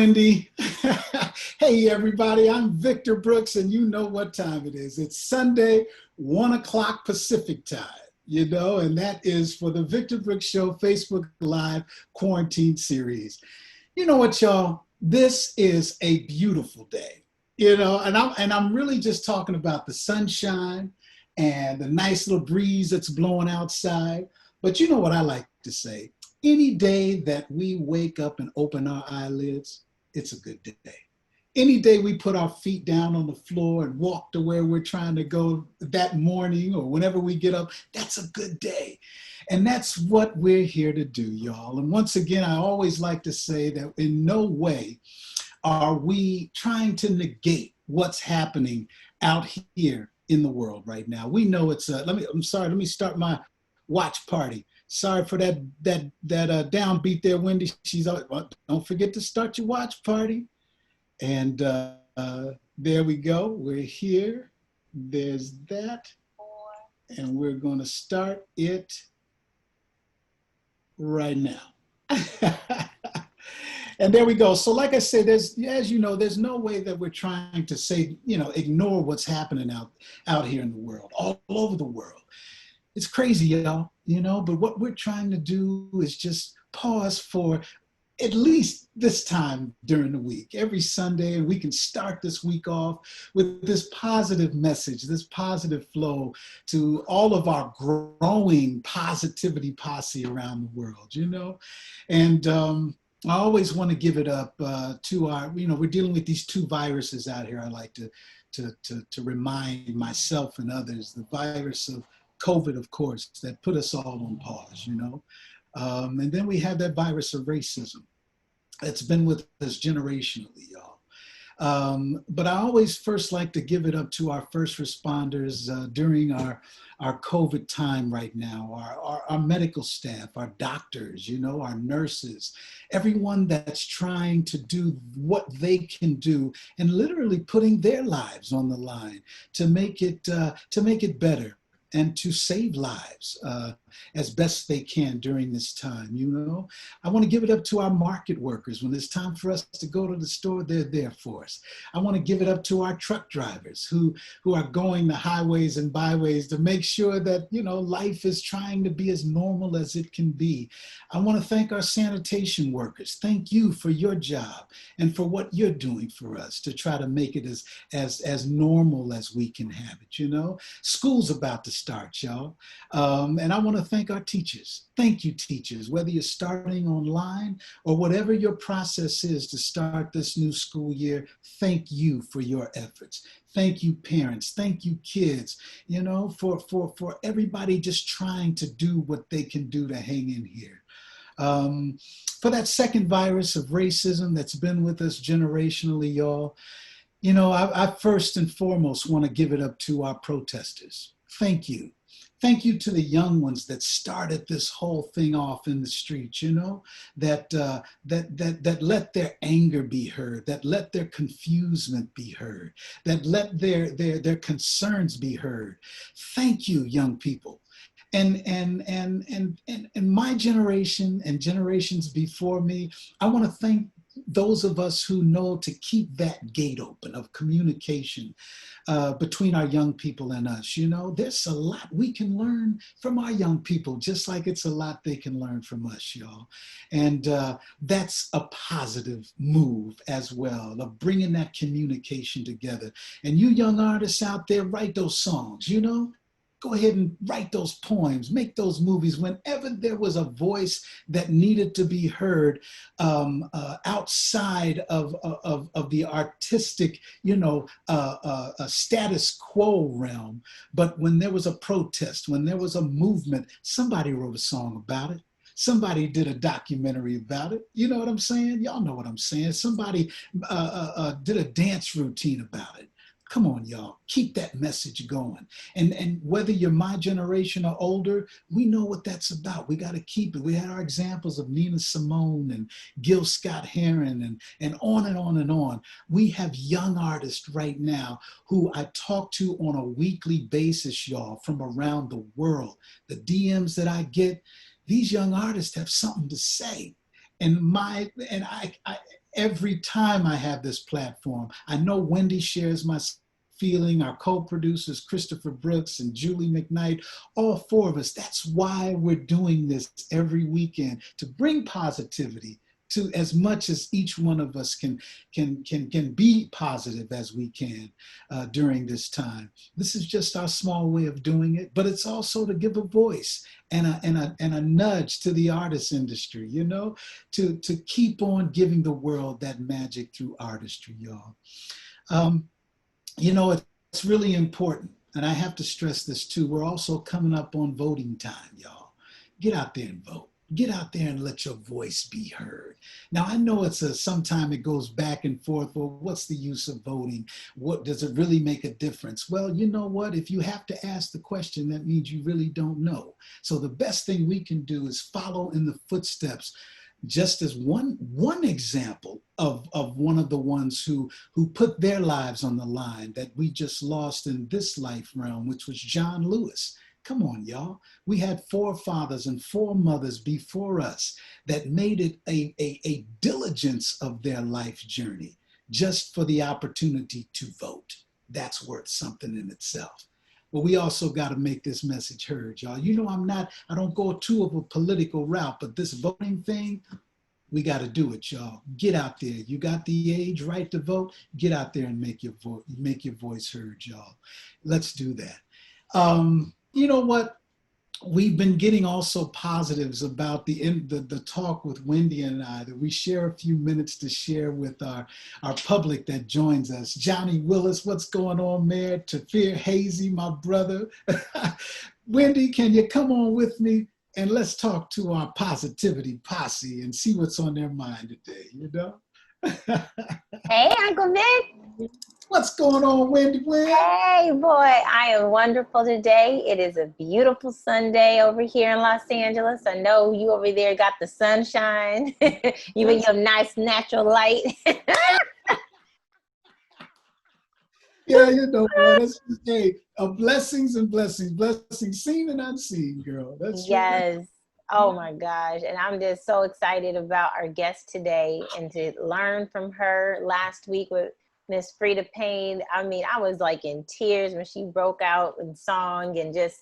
Wendy. Hey, everybody, I'm Victor Brooks, and you know what time it is. It's Sunday, 1 o'clock Pacific time, and that is for the Victor Brooks Show Facebook Live Quarantine Series. You know what, y'all? This is a beautiful day, and I'm really just talking about the sunshine and the nice little breeze that's blowing outside. But you know what I like to say? Any day that we wake up and open our eyelids, it's a good day. Any day we put our feet down on the floor and walk to where we're trying to go that morning or whenever we get up, that's a good day. And that's what we're here to do, y'all. And once again, I always like to say that in no way are we trying to negate what's happening out here in the world right now. We know it's let me start my watch party. Sorry for that downbeat there, Wendy. She's well, don't forget to start your watch party. And there we go. We're here. There's that. And we're going to start it right now. And there we go. So like I said, as you know, there's no way that we're trying to say, ignore what's happening out here in the world, all over the world. It's crazy, y'all, but what we're trying to do is just pause for at least this time during the week, every Sunday, and we can start this week off with this positive message, this positive flow to all of our growing positivity posse around the world, And I always want to give it up to our, we're dealing with these two viruses out here. I like to remind myself and others, the virus of COVID, of course, that put us all on pause, and then we have that virus of racism that's been with us generationally, y'all. But I always first like to give it up to our first responders during our COVID time right now, our medical staff, our doctors, our nurses, everyone that's trying to do what they can do and literally putting their lives on the line to make it better and to save lives as best they can during this time, I want to give it up to our market workers. When it's time for us to go to the store, they're there for us. I want to give it up to our truck drivers who are going the highways and byways to make sure that, life is trying to be as normal as it can be. I want to thank our sanitation workers. Thank you for your job and for what you're doing for us to try to make it as normal as we can have it, School's about to start, y'all. And I want to thank our teachers. Thank you, teachers, whether you're starting online or whatever your process is to start this new school year. Thank you for your efforts. Thank you, parents. Thank you, kids, for everybody just trying to do what they can do to hang in here. For that second virus of racism that's been with us generationally, y'all, I first and foremost want to give it up to our protesters. Thank you. Thank you to the young ones that started this whole thing off in the streets, that let their anger be heard, that let their confusement be heard, that let their concerns be heard. Thank you, young people. And my generation and generations before me, I want to thank those of us who know to keep that gate open of communication between our young people and us. There's a lot we can learn from our young people, just like it's a lot they can learn from us, y'all. And that's a positive move as well, of bringing that communication together. And you young artists out there, write those songs, Go ahead and write those poems, make those movies. Whenever there was a voice that needed to be heard outside of the artistic, status quo realm, but when there was a protest, when there was a movement, somebody wrote a song about it. Somebody did a documentary about it. You know what I'm saying? Y'all know what I'm saying. Somebody did a dance routine about it. Come on, y'all, keep that message going. And whether you're my generation or older, we know what that's about. We got to keep it. We had our examples of Nina Simone and Gil Scott-Heron and on and on and on. We have young artists right now who I talk to on a weekly basis, y'all, from around the world. The DMs that I get, these young artists have something to say. And every time I have this platform. I know Wendy shares my feeling, our co-producers, Christopher Brooks and Julie McKnight, all four of us. That's why we're doing this every weekend, to bring positivity to as much as each one of us can be positive as we can during this time. This is just our small way of doing it, but it's also to give a voice and a nudge to the artist industry, you know, to keep on giving the world that magic through artistry, y'all. You know, it's really important, and I have to stress this too. We're also coming up on voting time, y'all. Get out there and vote. Get out there and let your voice be heard. Now, I know sometime it goes back and forth. Well, what's the use of voting? What does it really make a difference? Well, you know what? If you have to ask the question, that means you really don't know. So the best thing we can do is follow in the footsteps, just as one example of one of the ones who put their lives on the line that we just lost in this life realm, which was John Lewis. Come on, y'all. We had forefathers and foremothers before us that made it a diligence of their life journey just for the opportunity to vote. That's worth something in itself. But we also got to make this message heard, y'all. You know, I don't go too of a political route, but this voting thing, we got to do it, y'all. Get out there. You got the age right to vote. Get out there and make your voice heard, y'all. Let's do that. You know what? We've been getting also positives about the talk with Wendy and I, that we share a few minutes to share with our public that joins us. Johnny Willis, what's going on, Mayor? Tafir Hazy, my brother. Wendy, can you come on with me and let's talk to our positivity posse and see what's on their mind today, you know? Hey, Uncle Vic. What's going on, Wendy? Hey, boy, I am wonderful today. It is a beautiful Sunday over here in Los Angeles. I know you over there got the sunshine. You and your nice natural light. Yeah, you know, man, that's hey, blessings and blessings, blessings seen and unseen, girl. That's yes. Right. Oh my gosh. And I'm just so excited about our guest today and to learn from her. Last week with Miss Frida Payne, I mean, I was like in tears when she broke out in song, and just,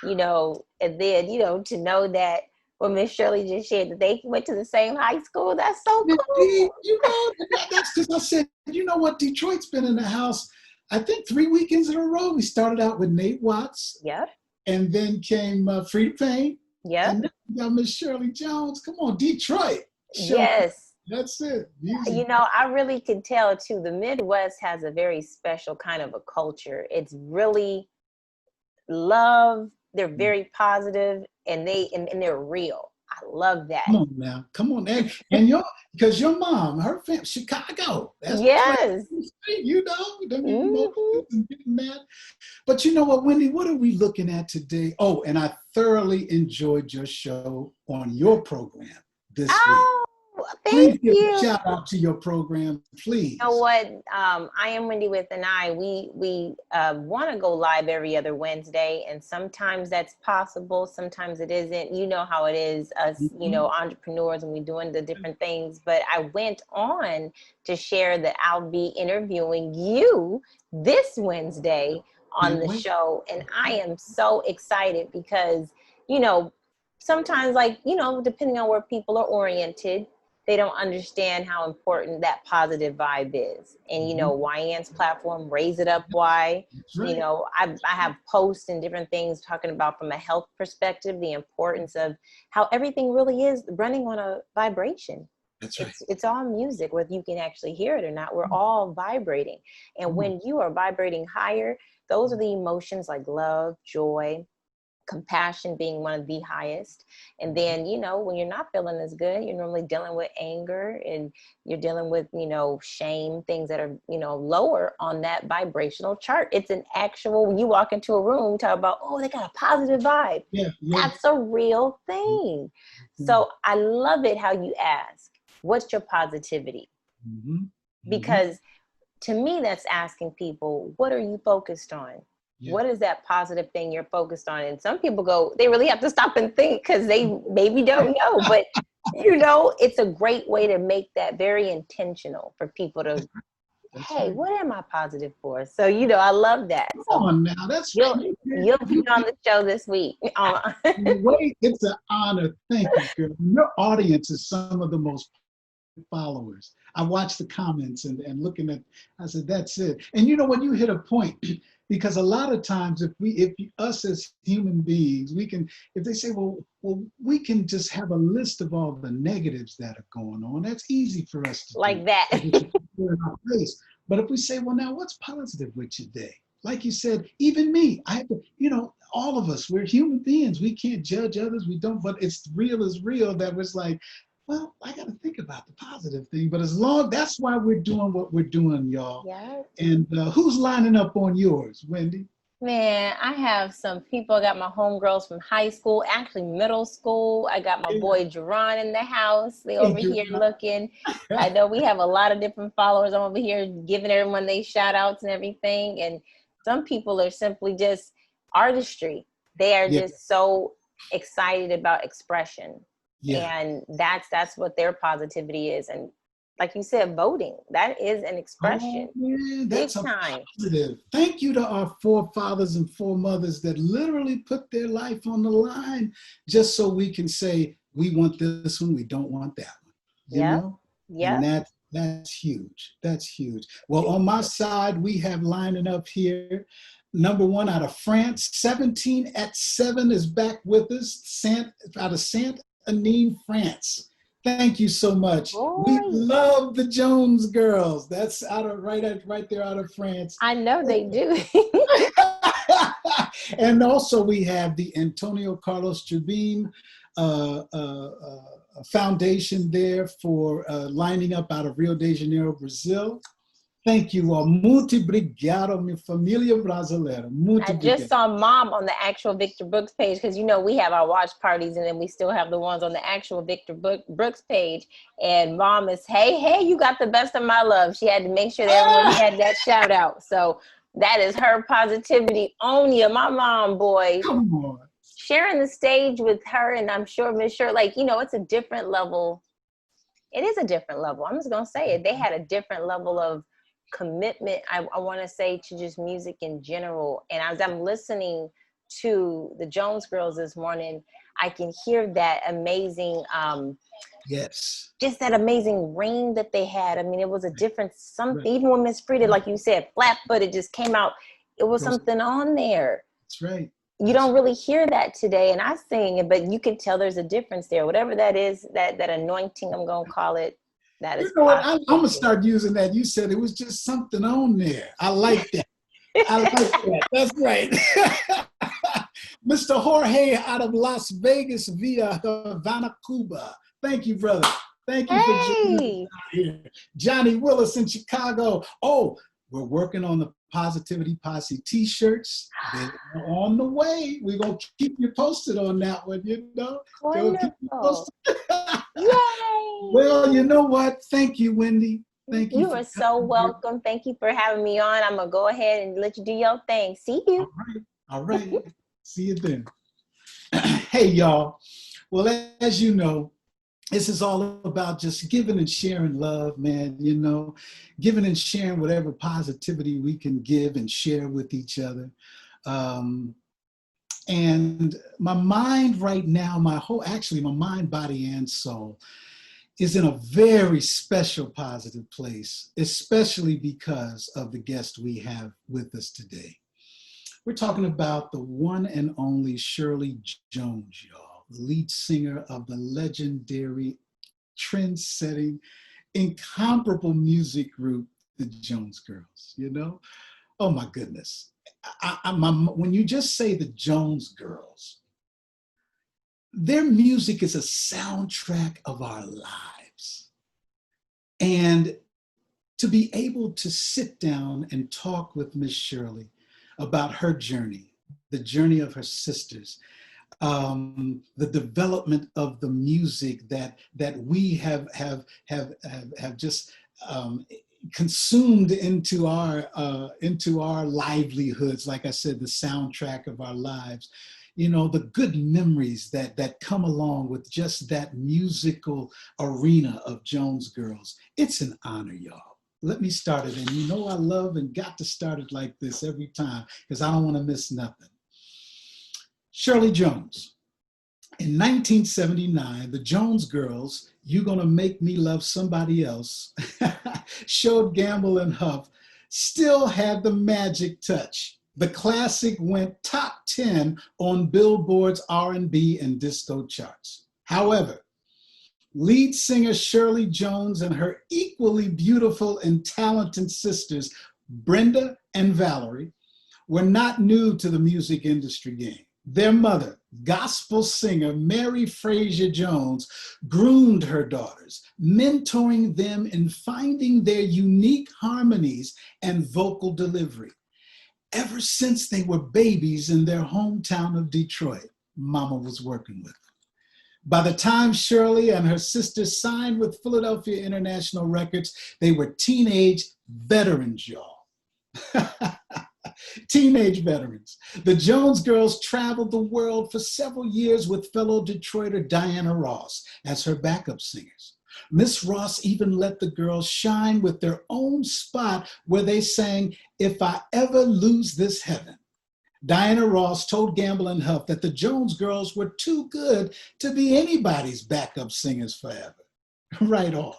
you know, and then, you know, to know that when Miss Shirley just shared that they went to the same high school, that's so cool. You know, that's because I said, you know what, Detroit's been in the house, I think 3 weekends in a row. We started out with Nate Watts. Yep. And then came Frida Payne. Yep. And then we got Miss Shirley Jones. Come on, Detroit. Yes. That's it. Music. You know, I really could tell too, the Midwest has a very special kind of a culture. It's really love. They're very positive, and they're real. I love that. Come on now. Come on. And because your mom, her family, Chicago. That's yes. You know, that. But you know what, Wendy, what are we looking at today? Oh, and I thoroughly enjoyed your show on your program this week. Thank Please give you. a shout out to your program, please. You know what? I am Wendy with an I. We want to go live every other Wednesday, and sometimes that's possible. Sometimes it isn't. You know how it is, us, you know, entrepreneurs, and we're doing the different things. But I went on to share that I'll be interviewing you this Wednesday on the show, and I am so excited because, you know, sometimes, like, you know, depending on where people are oriented, they don't understand how important that positive vibe is. And, you know, YN's platform, Raise It Up Y, right. You know, I have posts and different things talking about, from a health perspective, the importance of how everything really is running on a vibration. That's right. It's all music, whether you can actually hear it or not. We're all vibrating. And when you are vibrating higher, those are the emotions like love, joy, compassion being one of the highest. And then, you know, when you're not feeling as good, you're normally dealing with anger, and you're dealing with, you know, shame, things that are, you know, lower on that vibrational chart. It's an actual, when you walk into a room, talk about, oh, they got a positive vibe. Yeah. That's a real thing. So I love it how you ask, what's your positivity? Because to me, that's asking people, what are you focused on? Yeah. What is that positive thing you're focused on? And some people go, they really have to stop and think, because they maybe don't know. But it's a great way to make that very intentional for people to, That's hey, right. what am I positive for? So, I love that. Come So on now, that's you'll you, you'll be on the show this week. wait, it's an honor. Thank you, girl. Your audience is some of the most followers. I watched the comments and looking at, I said, that's it. And you know what, you hit a point because a lot of times if us as human beings, we can, if they say, well, we can just have a list of all the negatives that are going on. That's easy for us to do. Like that. In our face. But if we say, well, now what's positive with your day? Like you said, even me, I have to, all of us, we're human beings. We can't judge others. We don't, but it's real is real that was like, well, I got to think about the positive thing. But as long, that's why we're doing what we're doing, y'all. Yeah. And who's lining up on yours, Wendy? Man, I have some people. I got my homegirls from high school, actually middle school. I got my boy Jerron in the house. They Hey, over here looking. I know we have a lot of different followers. I'm over here giving everyone they shout outs and everything. And some people are simply just artistry. They are yeah, just so excited about expression. yeah. And that's what their positivity is. And like you said, voting, that is an expression. Oh man, Big that's a time. positive. Thank you to our forefathers and foremothers that literally put their life on the line just so we can say we want this one, we don't want that one. You Yep. know, and Yep. that's huge. That's huge. Well, on my side, we have lining up here. Number one out of France, 17 at 7 is back with us. Out of Saint Anine, France. Thank you so much. We Boy, love the Jones girls. That's right there out of France. I know they do. And also we have the Antonio Carlos Jobim Foundation there for lining up out of Rio de Janeiro, Brazil. Thank you all. Muito obrigado, minha família brasileira. Muito I just obrigado. saw Mom on the actual Victor Brooks page because we have our watch parties and then we still have the ones on the actual Victor Brooks page. And Mom is, hey, you got the best of my love. She had to make sure that everyone had that shout out. So that is her positivity on you, my mom, boy. Come on. Sharing the stage with her, and I'm sure Miss Shirley, it's a different level. It is a different level. I'm just gonna say it. They had a different level of commitment, I want to say, to just music in general. And as I'm listening to the Jones girls this morning, I can hear that amazing yes, just that amazing ring that they had. I mean, it was a different something. Right. Even when Miss Frida, like you said, flat footed just came out, it was something on there. That's right. You don't really hear that today, and I sing it, but you can tell there's a difference there. Whatever that is, that anointing, I'm gonna call it. That is You know what? positive. I'm gonna start using that. You said it was just something on there. I like that. I like that. That's right. Mr. Jorge out of Las Vegas via Havana, Cuba. Thank you, brother. Thank you for joining us out here. Johnny Willis in Chicago. Oh, we're working on the Positivity Posse t-shirts. They're on the way. We're going to keep you posted on that one, Wonderful. Yay! Well, you know what? Thank you, Wendy. Thank you. You are so welcome. Thank you for having me on. I'm going to go ahead and let you do your thing. See you. All right. See you then. Hey, y'all. Well, as you know, this is all about just giving and sharing love, man, giving and sharing whatever positivity we can give and share with each other. And my mind right now, my mind, body, and soul is in a very special positive place, especially because of the guest we have with us today. We're talking about the one and only Shirley Jones, y'all, the lead singer of the legendary, trend-setting, incomparable music group, the Jones Girls, Oh my goodness. When you just say the Jones Girls, their music is a soundtrack of our lives. And to be able to sit down and talk with Miss Shirley about her journey, the journey of her sisters, the development of the music that we have just consumed into our livelihoods. Like I said, the soundtrack of our lives. you know, the good memories that come along with just that musical arena of Jones Girls. It's an honor, y'all. Let me start it. And you know I love and got to start it like this every time because I don't want to miss nothing. Shirley Jones. In 1979, the Jones Girls, You Gonna Make Me Love Somebody Else, showed Gamble and Huff, still had the magic touch. The classic went top 10 on Billboard's R&B and disco charts. However, lead singer Shirley Jones and her equally beautiful and talented sisters, Brenda and Valorie, were not new to the music industry game. Their mother, gospel singer Mary Frazier Jones, groomed her daughters, mentoring them in finding their unique harmonies and vocal delivery. Ever since they were babies in their hometown of Detroit, Mama was working with them. By the time Shirley and her sisters signed with Philadelphia International Records, they were teenage veterans, y'all. Teenage veterans. The Jones Girls traveled the world for several years with fellow Detroiter Diana Ross as her backup singers. Miss Ross even let the girls shine with their own spot where they sang, If I Ever Lose This Heaven. Diana Ross told Gamble and Huff that the Jones Girls were too good to be anybody's backup singers forever. Right on.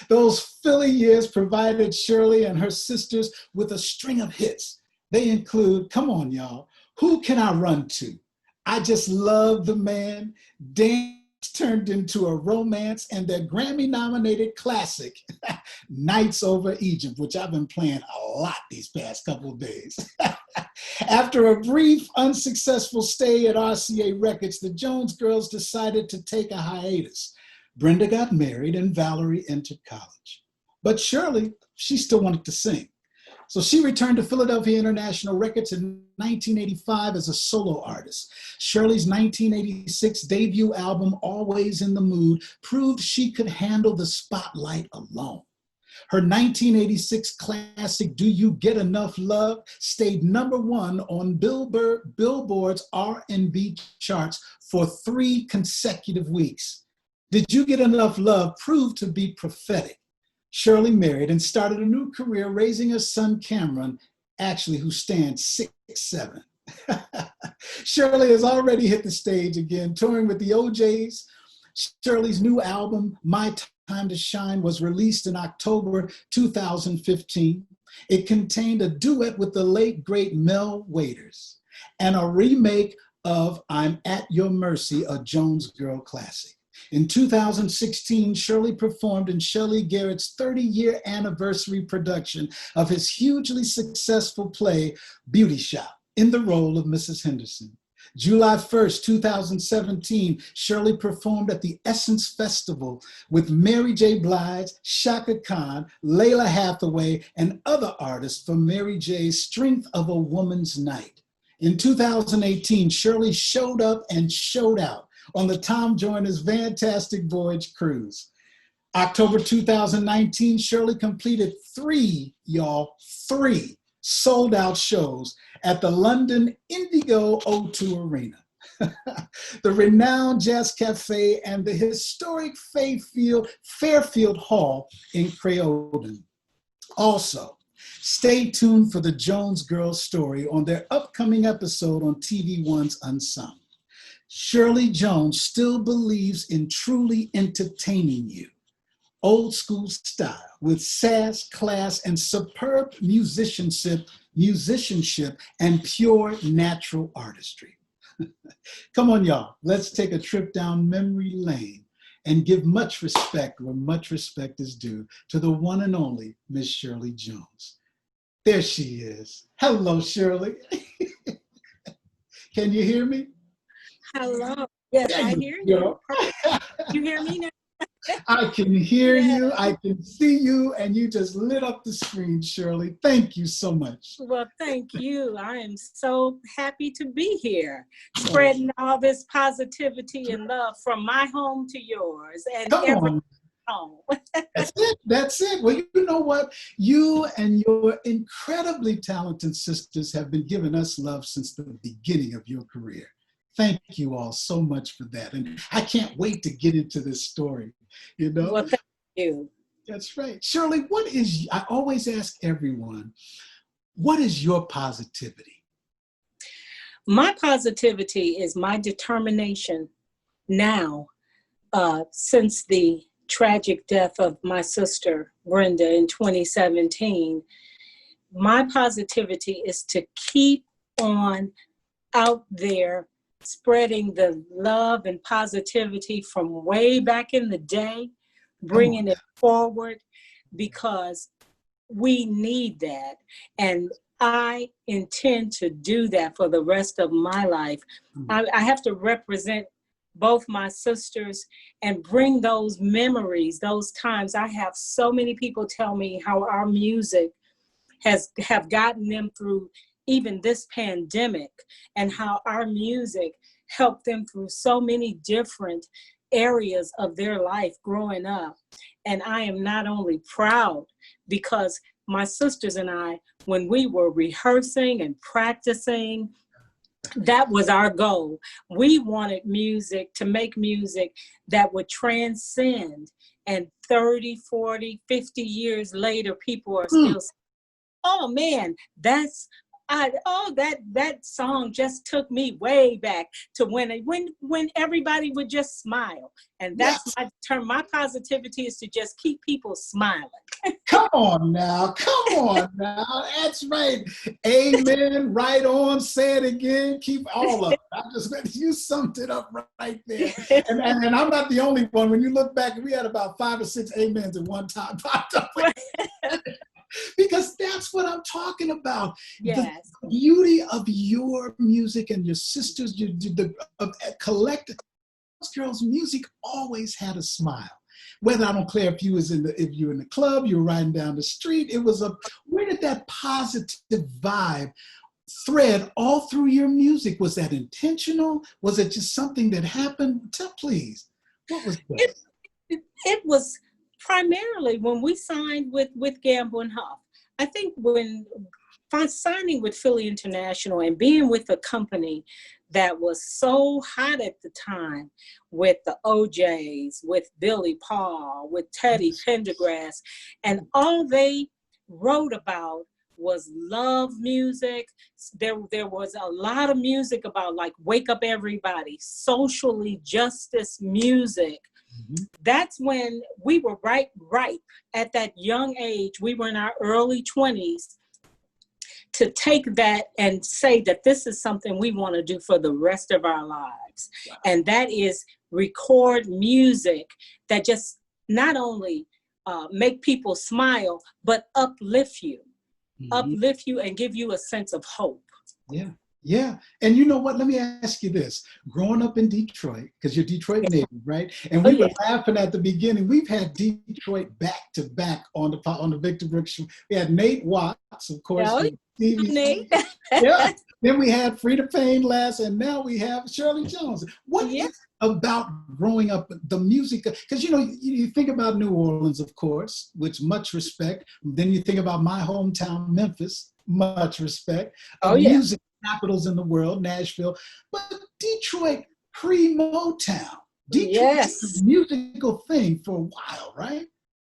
Those Philly years provided Shirley and her sisters with a string of hits. They include, come on, y'all, Who Can I Run To? I Just Love the Man, Dance Turned Into a Romance, and their Grammy-nominated classic, Nights Over Egypt, which I've been playing a lot these past couple of days. After a brief, unsuccessful stay at RCA Records, the Jones Girls decided to take a hiatus. Brenda got married and Valorie entered college. But Shirley, she still wanted to sing. So she returned to Philadelphia International Records in 1985 as a solo artist. Shirley's 1986 debut album, Always in the Mood, proved she could handle the spotlight alone. Her 1986 classic, Do You Get Enough Love, stayed #1 on Billboard's R&B charts for 3 consecutive weeks. Did You Get Enough Love proved to be prophetic. Shirley married and started a new career raising her son Cameron, actually who stands 6'7". Shirley has already hit the stage again, touring with the OJs. Shirley's new album, My Time to Shine, was released in October 2015. It contained a duet with the late, great Mel Waiters and a remake of I'm at Your Mercy, a Jones Girl classic. In 2016, Shirley performed in Shelley Garrett's 30-year anniversary production of his hugely successful play, Beauty Shop, in the role of Mrs. Henderson. July 1st, 2017, Shirley performed at the Essence Festival with Mary J. Blige, Shaka Khan, Layla Hathaway, and other artists for Mary J's Strength of a Woman's Night. In 2018, Shirley showed up and showed out on the Tom Joyner's Fantastic Voyage cruise. October 2019, Shirley completed 3 sold-out shows at the London Indigo O2 Arena, the renowned Jazz Cafe, and the historic Fairfield Hall in Croydon. Also, stay tuned for the Jones Girls story on their upcoming episode on TV One's Unsung. Shirley Jones still believes in truly entertaining you. Old school style with sass, class, and superb musicianship and pure natural artistry. Come on, y'all. Let's take a trip down memory lane and give much respect where much respect is due to the one and only Miss Shirley Jones. There she is. Hello, Shirley. Can you hear me? Hello. Yes, I hear you. You hear me now? I can hear you, I can see you, and you just lit up the screen, Shirley. Thank you so much. Well, thank you. I am so happy to be here, spreading all this positivity and love from my home to yours and every home. That's it. Well, you know what? You and your incredibly talented sisters have been giving us love since the beginning of your career. Thank you all so much for that. And I can't wait to get into this story, you know? Well, thank you. That's right. Shirley, I always ask everyone, what is your positivity? My positivity is my determination now, since the tragic death of my sister, Brenda, in 2017. My positivity is to keep on out there spreading the love and positivity from way back in the day, bringing it forward, because we need that. And I intend to do that for the rest of my life. I have to represent both my sisters and bring those memories, those times. I have so many people tell me how our music have gotten them through even this pandemic, and how our music helped them through so many different areas of their life growing up. And I am not only proud, because my sisters and I, when we were rehearsing and practicing, that was our goal. We wanted music, to make music that would transcend, and 30, 40, 50 years later, people are still saying, oh man, that song just took me way back to when everybody would just smile. And that's my term. My positivity is to just keep people smiling. Come on now. That's right. Amen. Right on. Say it again. Keep all of it. You summed it up right there. And I'm not the only one. When you look back, we had about 5 or 6 amens at one time popped up. Because that's what I'm talking about. Yes. The beauty of your music and your sisters, the collective. Those girls' music always had a smile. Whether, I don't care if you were in the club, you were riding down the street, where did that positive vibe thread all through your music? Was that intentional? Was it just something that happened? Please, what was that? It was primarily when we signed with Gamble and Huff. I think when signing with Philly International and being with a company that was so hot at the time, with the OJs, with Billy Paul, with Teddy Pendergrass, and all they wrote about was love music. There was a lot of music about, like, Wake Up Everybody, socially justice music. Mm-hmm. That's when we were right at that young age. We were in our early 20s to take that and say that this is something we want to do for the rest of our lives. Wow. And that is record music that just not only make people smile, but uplift you. Mm-hmm. Uplift you and give you a sense of hope. Yeah. Yeah. And you know what? Let me ask you this. Growing up in Detroit, because you're Detroit native, right? And we were laughing at the beginning. We've had Detroit back to back on the Victor Brooks show. We had Nate Watts, of course. Nate. Yeah. Then we had Frida Payne last, and now we have Shirley Jones. What is about growing up, the music? Because, you think about New Orleans, of course, which much respect. Then you think about my hometown, Memphis, much respect. Music capitals in the world, Nashville, but Detroit pre-Motown. Detroit was a musical thing for a while, right?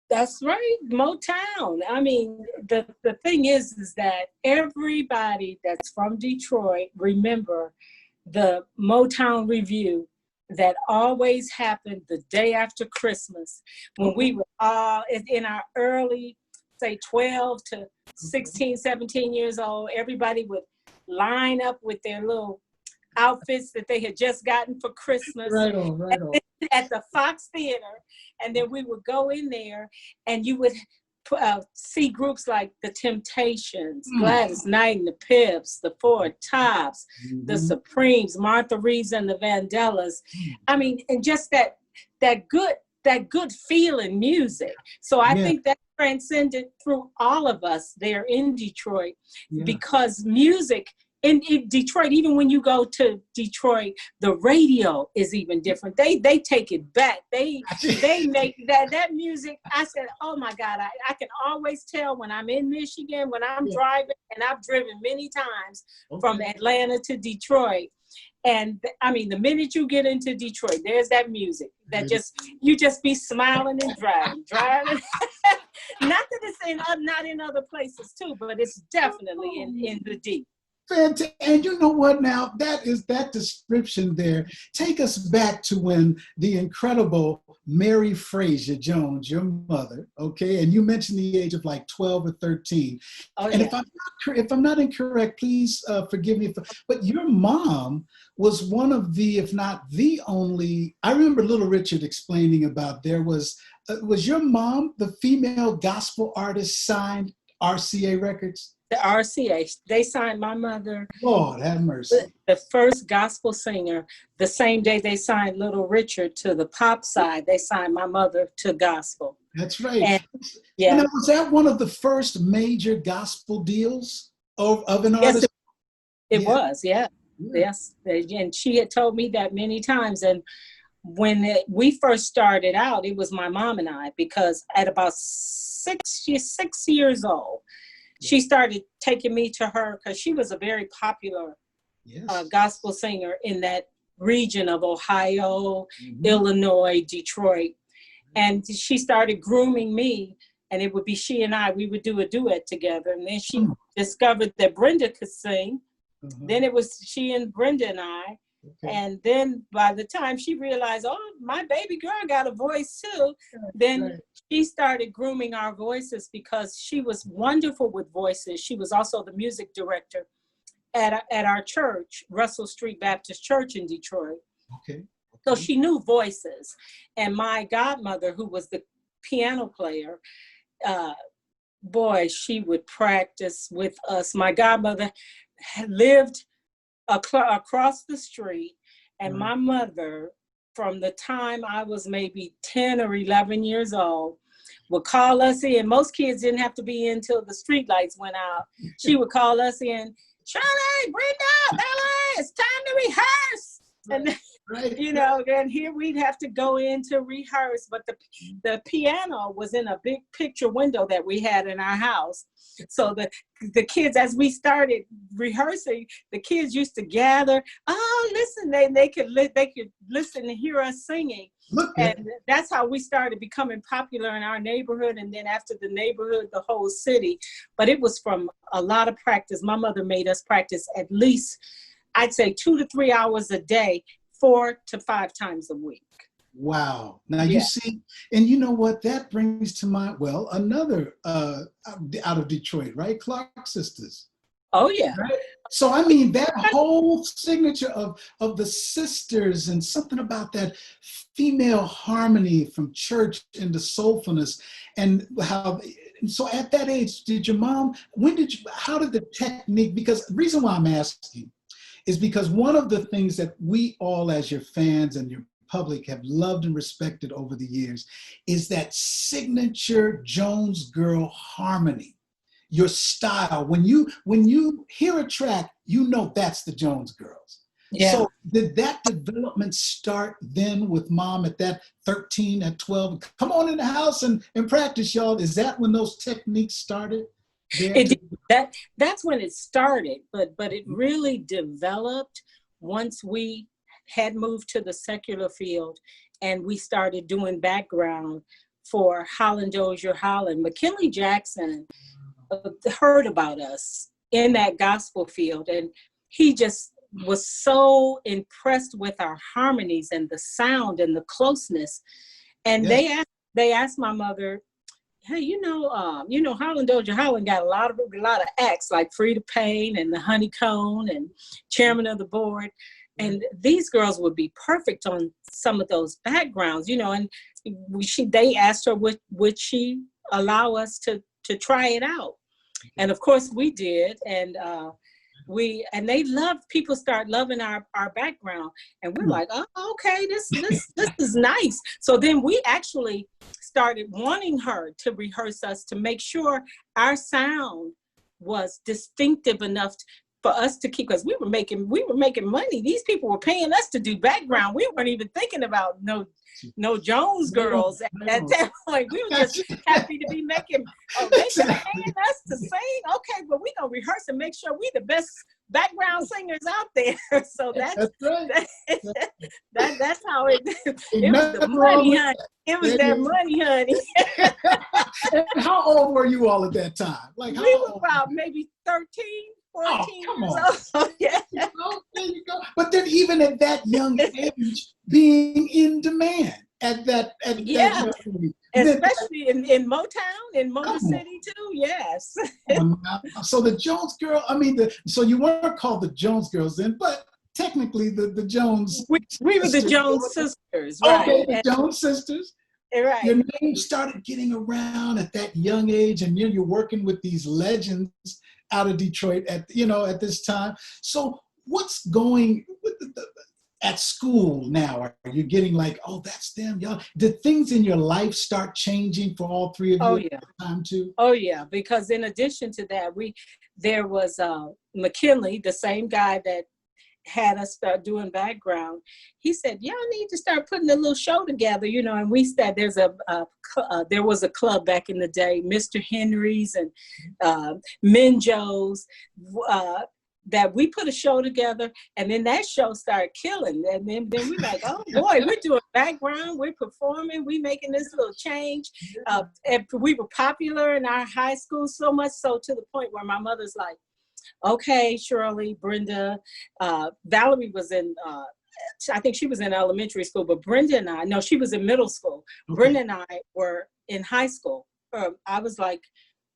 That's right, Motown. I mean, the thing is that everybody that's from Detroit remember the Motown Review that always happened the day after Christmas, when we were all in our early, say 12 to 16, 17 years old. Everybody would line up with their little outfits that they had just gotten for Christmas. Right on. At the Fox Theater. And then we would go in there and you would see groups like the Temptations, Gladys Knight and the Pips, the Four Tops, the Supremes, Martha Reeves and the Vandellas. I mean, and just that good feeling music. So I think that transcended through all of us there in Detroit, because music in Detroit, even when you go to Detroit, the radio is even different. They take it back. They make that music. I said, oh my God, I can always tell when I'm in Michigan, when I'm driving, and I've driven many times from Atlanta to Detroit. And I mean, the minute you get into Detroit, there's that music that you just be smiling and driving. Not that it's not in other places too, but it's definitely in the D. Fantastic. And you know what now? That description there. Take us back to when the incredible Mary Frazier Jones, your mother, okay, and you mentioned the age of like 12 or 13. Oh, and yeah. if I'm not incorrect, please forgive me. But your mom was one of the, if not the only, I remember Little Richard explaining about was your mom the female gospel artist signed RCA Records? The RCA, they signed my mother. Lord have mercy. The first gospel singer, the same day they signed Little Richard to the pop side, they signed my mother to gospel. That's right. And, yeah. And was that one of the first major gospel deals of an Yes, artist? it was, yeah. Yes. And she had told me that many times. And when we first started out, it was my mom and I, because at about 6 years old, she started taking me to her because she was a very popular gospel singer in that region of Ohio, Illinois, Detroit. And she started grooming me, and it would be she and I, we would do a duet together. And then she discovered that Brenda could sing. Then it was she and Brenda and I. Okay. And then by the time she realized, oh, my baby girl got a voice too, then she started grooming our voices, because she was wonderful with voices. She was also the music director at our church, Russell Street Baptist Church in Detroit. Okay. So she knew voices. And my godmother, who was the piano player, boy, she would practice with us. My godmother lived across the street, and my mother, from the time I was maybe 10 or 11 years old, would call us in. Most kids didn't have to be in till the street lights went out. She would call us in, Shirley, Brenda, Valorie, it's time to rehearse. And you know, and here we'd have to go in to rehearse, but the piano was in a big picture window that we had in our house. So the kids, as we started rehearsing, the kids used to gather. Oh, listen, they could listen and hear us singing. And that's how we started becoming popular in our neighborhood, and then after the neighborhood, the whole city. But it was from a lot of practice. My mother made us practice at least, I'd say 2 to 3 hours a day, 4 to 5 times a week. Wow. Now you see, and you know what, that brings to mind, well, another out of Detroit, right? Clark Sisters. Oh yeah. Right? So I mean, that whole signature of the sisters, and something about that female harmony from church into soulfulness, and how, so at that age, did your mom, how did the technique, because the reason why I'm asking is because one of the things that we all as your fans and your public have loved and respected over the years is that signature Jones girl harmony, your style. When you hear a track, you know that's the Jones girls. Yeah. So did that development start then with mom at that 13, at 12? Come on in the house and practice, y'all. Is that when those techniques started? That's when it started, but it really developed once we had moved to the secular field, and we started doing background for Holland Dozier Holland. McKinley Jackson heard about us in that gospel field, and he just was so impressed with our harmonies and the sound and the closeness. And they asked my mother, hey, you know, Holland Dozier Holland got a lot of acts like Frida Payne and the Honeycomb and Chairman of the Board. And these girls would be perfect on some of those backgrounds, you know, and they asked her, would she allow us to try it out? And of course we did. And people start loving our background, and we're like, oh, okay, this is nice. So then we actually started wanting her to rehearse us to make sure our sound was distinctive enough for us to keep, because we were making money. These people were paying us to do background. We weren't even thinking about no Jones girls at that point. We were just happy to be making. Oh, they paying us to sing. Okay, but we gonna rehearse and make sure we the best background singers out there. So That's right. that's how it Ain't was the nothing wrong money, with honey. It was that. that money, honey. And how old were you all at that time? Like, how We were old? about maybe 13, 14 Oh, come years on. old. Yeah. There you go. But then even at that young age, being in demand at Yeah. that young age. Then, Especially in Motown, in Motor come on. City too. Yes. So the Jones girl, so you weren't called the Jones girls then, but technically the Jones We were the sisters. Jones sisters, right? Okay, the Jones sisters. Right. Your name started getting around at that young age, and you're working with these legends out of Detroit at this time. So what's going at school now? Are you getting like, oh, that's them, y'all? Did things in your life start changing for all three of you Yeah. at the time too? Oh yeah, because in addition to that, there was McKinley, the same guy that had us start doing background. He said, y'all need to start putting a little show together, and we said there was a club back in the day, Mr. Henry's and Minjo's, that we put a show together, and then that show started killing. And then we like, oh boy, we're doing background, we're performing, we making this little change. And we were popular in our high school, so much so to the point where my mother's like, okay, Shirley, Brenda, Valorie was in, I think she was in elementary school, but Brenda and I, no, she was in middle school. Okay. Brenda and I were in high school. I was like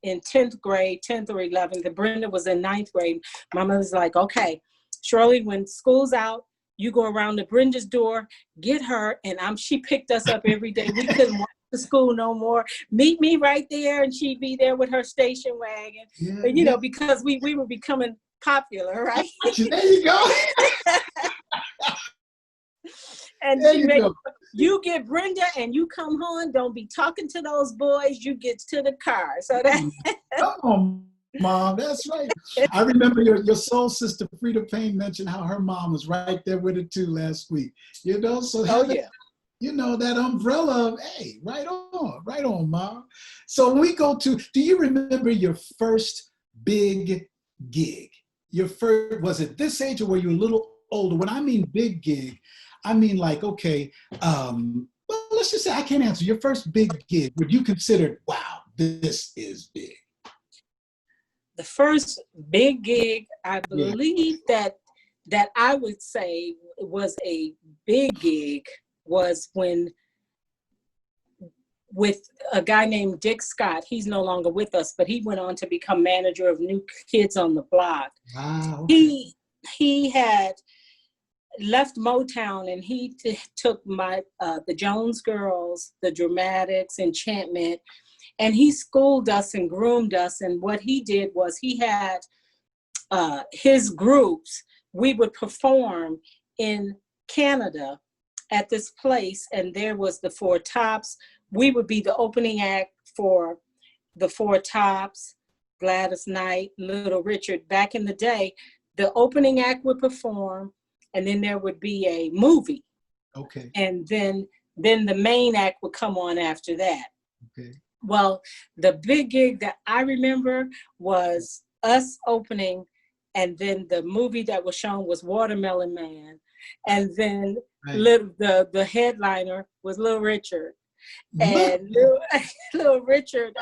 in 10th grade, 10th or 11th, and Brenda was in 9th grade. My mother's like, okay, Shirley, when school's out, you go around to Brenda's door, get her, and she picked us up every day. We couldn't walk to school no more. Meet me right there, and she'd be there with her station wagon. Yeah, because we were becoming popular, right? There you go. And you get Brenda and you come home, don't be talking to those boys, you get to the car. So that come on, Mom, that's right. I remember your soul sister Frida Payne mentioned how her mom was right there with her too last week. So that umbrella of, hey, right on, Mom. So we go to, do you remember your first big gig? Was it this age or were you a little older? When I mean big gig, I mean like, okay, well, let's just say I can't answer. Your first big gig, would you consider, wow, this is big? The first big gig, I believe that I would say was a big gig was when, with a guy named Dick Scott. He's no longer with us, but he went on to become manager of New Kids on the Block. Wow. Okay. He had left Motown, and he took the Jones Girls, the Dramatics, Enchantment, and he schooled us and groomed us. And what he did was he had his groups. We would perform in Canada at this place, and there was the Four Tops. We would be the opening act for the Four Tops, Gladys Knight, Little Richard. Back in the day, the opening act would perform, and then there would be a movie. Okay. And then the main act would come on after that. Okay. Well, the big gig that I remember was us opening, and then the movie that was shown was Watermelon Man. And then the headliner was Little Richard. And Little Richard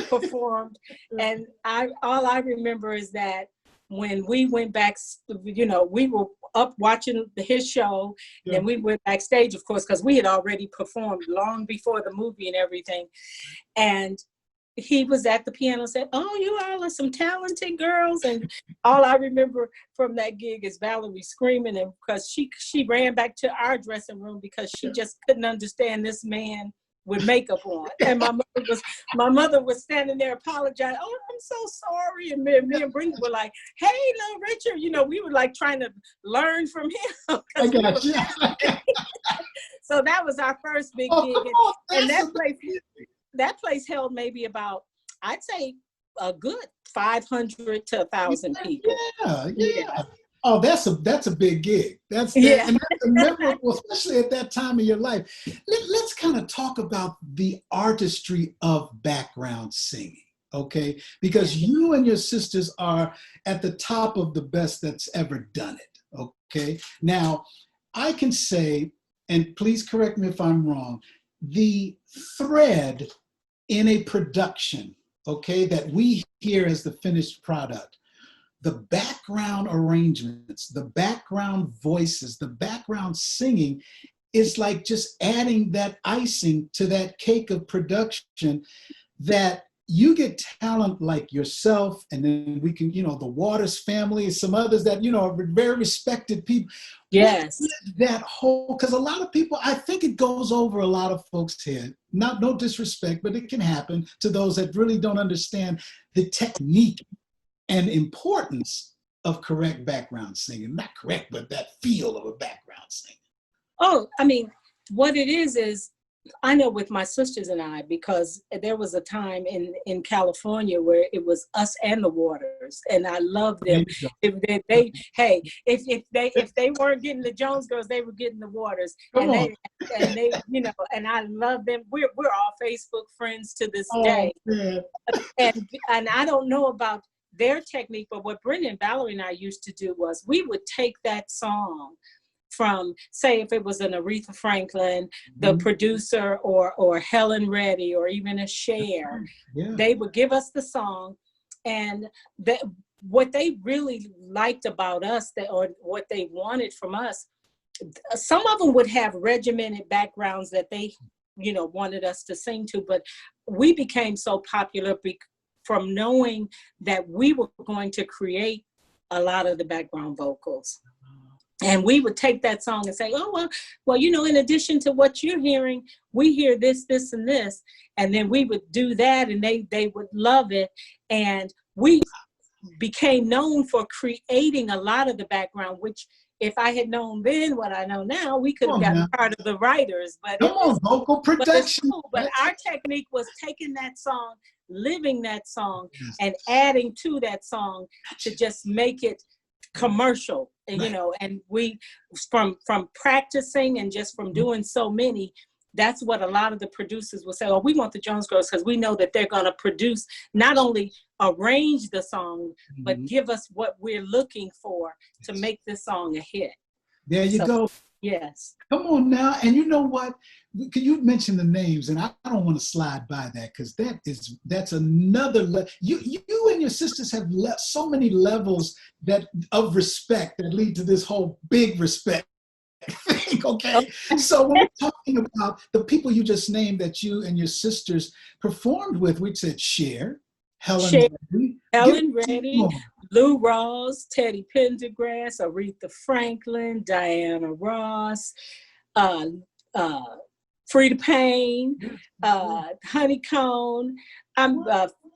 performed. And all I remember is that when we went back, we were up watching his show, and we went backstage, of course, because we had already performed long before the movie and everything. And he was at the piano, said, "Oh, you all are some talented girls." And all I remember from that gig is Valorie screaming, and because she ran back to our dressing room because she just couldn't understand this man with makeup on. And my mother was standing there apologizing. "Oh, I'm so sorry." And me and Brenda were like, "Hey, Little Richard," we were like trying to learn from him. I got you. So that was our first big gig. And that place held maybe about, I'd say, a good 500 to 1,000 people. Yeah. Oh, that's a big gig. And that's memorable, especially at that time in your life. Let's kind of talk about the artistry of background singing. okay? Because you and your sisters are at the top of the best that's ever done it, okay? Now, I can say, and please correct me if I'm wrong, the thread in a production, okay, that we hear as the finished product, the background arrangements, the background voices, the background singing is like just adding that icing to that cake of production, that you get talent like yourself, and then we can, the Waters family and some others that, are very respected people. Yes. That whole, because a lot of people, I think it goes over a lot of folks' head. No disrespect, but it can happen to those that really don't understand the technique and importance of correct background singing. Not correct, but that feel of a background singing. Oh, I mean, what it is I know with my sisters and I, because there was a time in California where it was us and the Waters, and I loved them. If they weren't getting the Jones girls, they were getting the Waters, and they and I love them. We're all Facebook friends to this day, and I don't know about their technique, but what Brenda and Valorie and I used to do was we would take that song from, say, if it was an Aretha Franklin, the producer, or Helen Reddy, or even a Cher, they would give us the song, and what they really liked about us, or what they wanted from us, some of them would have regimented backgrounds that they, wanted us to sing to, but we became so popular from knowing that we were going to create a lot of the background vocals. And we would take that song and say, oh, well, in addition to what you're hearing, we hear this, this, and this. And then we would do that, and they would love it. And we became known for creating a lot of the background, which if I had known then what I know now, we could have gotten part of the writers. But vocal production. But our technique was taking that song, living that song, and adding to that song to just make it commercial, and we from practicing and just from doing so many, that's what a lot of the producers will say, we want the Jones girls, because we know that they're going to produce, not only arrange the song, but give us what we're looking for to make this song a hit. There you go. Yes. Come on now. And you know what? You mentioned the names, and I don't want to slide by that, because that's another you and your sisters have so many levels of respect that lead to this whole big respect thing. Okay. So when we're talking about the people you just named that you and your sisters performed with, we said Helen Reddy, Lou Rawls, Teddy Pendergrass, Aretha Franklin, Diana Ross, Frida Payne, Honeycomb,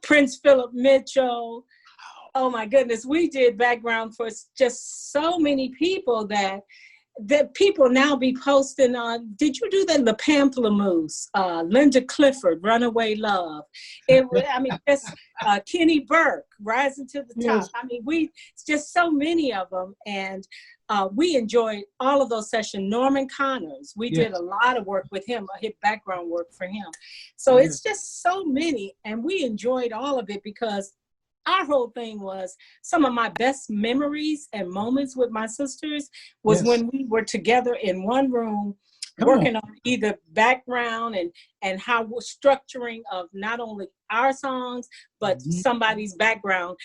Prince Philip Mitchell. Oh my goodness, we did background for just so many people that people now be posting on. Did you do that? The Pamplemousse, Linda Clifford, Runaway Love. Just Kenny Burke, Rising to the Top. Yes. I mean, just so many of them, and we enjoyed all of those sessions. Norman Connors, we did a lot of work with him, hit background work for him. So it's just so many, and we enjoyed all of it, because our whole thing was, some of my best memories and moments with my sisters was when we were together in one room, working on either background and how we're structuring of not only our songs, but somebody's background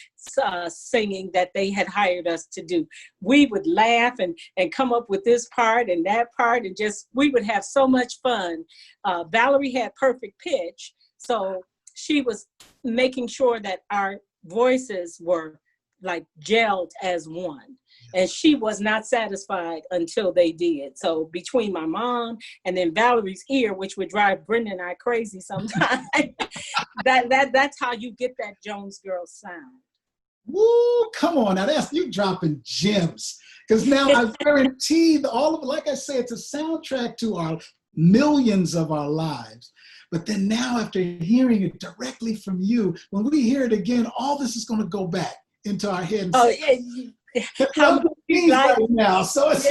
singing that they had hired us to do. We would laugh and come up with this part and that part, and we would have so much fun. Valorie had perfect pitch, so she was making sure that our voices were like gelled as one, and she was not satisfied until they did. So between my mom and then Valerie's ear, which would drive Brenda and I crazy sometimes, that's how you get that Jones girl sound. Woo, come on now, that's you dropping gems, because now I guarantee all of it, like I say, it's a soundtrack to our millions of our lives. But then now, after hearing it directly from you, when we hear it again, all this is going to go back into our head. How much we right now? So it's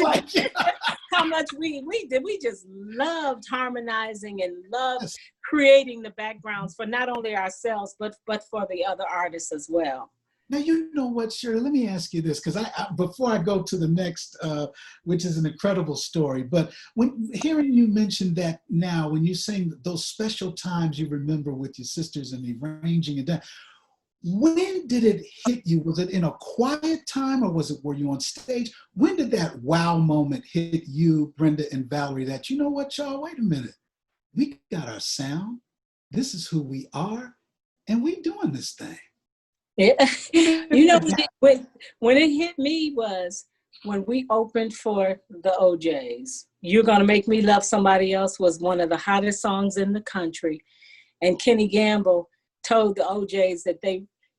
how much we did. We just loved harmonizing and loved creating the backgrounds for not only ourselves, but for the other artists as well. Now, you know what, Shirley, let me ask you this, because before I go to the next, which is an incredible story, but when hearing you mention that now, when you sing those special times you remember with your sisters and the arranging and that, when did it hit you? Was it in a quiet time, or were you on stage? When did that wow moment hit you, Brenda and Valorie, that, you know what, y'all, wait a minute, we got our sound, this is who we are, and we doing this thing? Yeah. You know, when it hit me was when we opened for the OJs. You're Gonna Make Me Love Somebody Else was one of the hottest songs in the country. And Kenny Gamble told the OJs that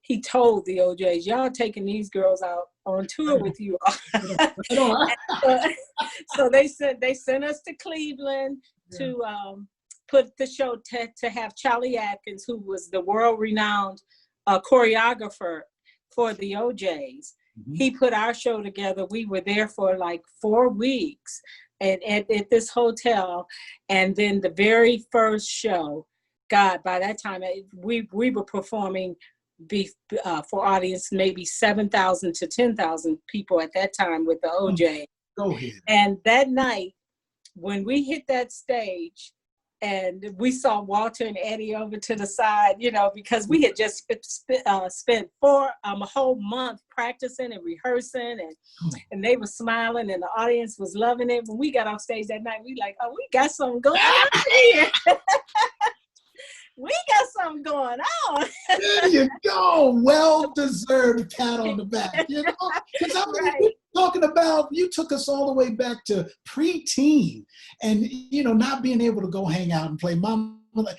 he told the OJs, y'all taking these girls out on tour with you all. So they sent us to Cleveland to put the show to have Charlie Atkins, who was the world-renowned choreographer for the OJs. Mm-hmm. He put our show together. We were there for like 4 weeks at this hotel. And then the very first show, God, by that time, we were performing for audience maybe 7,000 to 10,000 people at that time with the OJ. Go ahead. And that night, when we hit that stage, and we saw Walter and Eddie over to the side, you know, because we had just spent a whole month practicing and rehearsing, and they were smiling, and the audience was loving it. When we got off stage that night, we like, oh, we got something going on here. We got something going on. There you go. Well-deserved pat on the back. You know, because we're talking about, you took us all the way back to preteen, and you know, not being able to go hang out and play.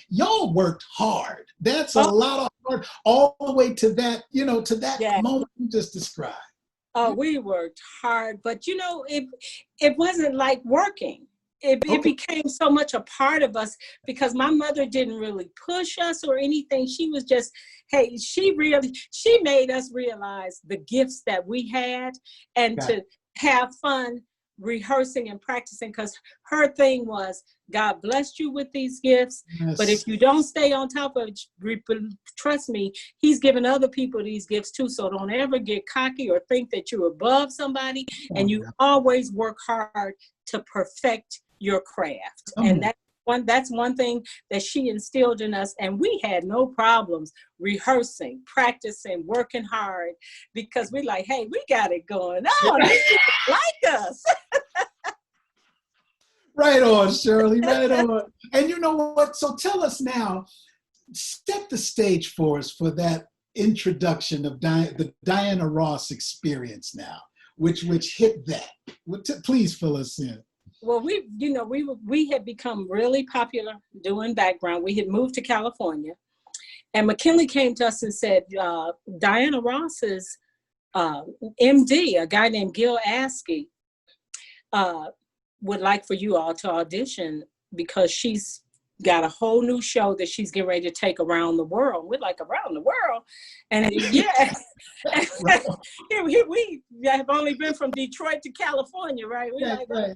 Y'all worked hard. That's a lot of hard, all the way to that, you know, to that moment you just described. Oh, we worked hard, but you know, it wasn't like working. It became so much a part of us because my mother didn't really push us or anything. She was just, hey, she made us realize the gifts that we had and to have fun rehearsing and practicing, because her thing was, God blessed you with these gifts, but if you don't stay on top of it, trust me, he's giving other people these gifts too. So don't ever get cocky or think that you're above somebody, and you always work hard to perfect your craft. And that's one thing that she instilled in us, and we had no problems rehearsing, practicing, working hard, because we like, hey, we got it going on. They like us. Right on, Shirley, right on. And you know what? So tell us now, set the stage for us for that introduction of the Diana Ross experience now, which hit that. Please fill us in. Well, we had become really popular doing background. We had moved to California, and McKinley came to us and said, Diana Ross's MD, a guy named Gil Askey, would like for you all to audition because she's got a whole new show that she's getting ready to take around the world. We're like, around the world? And we have only been from Detroit to California, right? We're like, okay.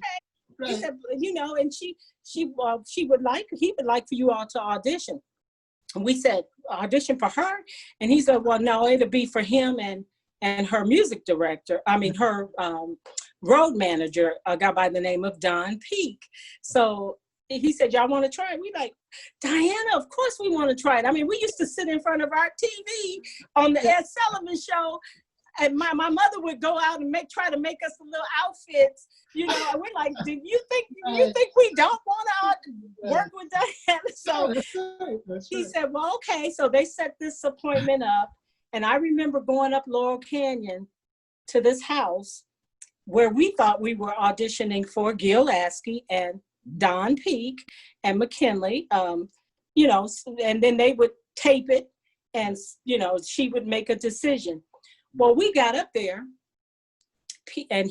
He said, you know, and he would like for you all to audition. And we said, audition for her? And he said, well, no, it'll be for him and her music director. I mean, her road manager, a guy by the name of Don Peake. So he said, y'all want to try it? We like, Diana, of course we want to try it. I mean, we used to sit in front of our TV on the Ed Sullivan Show, and my mother would go out and try to make us some little outfits, you know. And we're like, do you think we don't want to work with Diana? So he said, well, okay. So they set this appointment up, and I remember going up Laurel Canyon to this house where we thought we were auditioning for Gil Askey and Don Peake and McKinley, you know, and then they would tape it, and you know, she would make a decision. Well, we got up there, and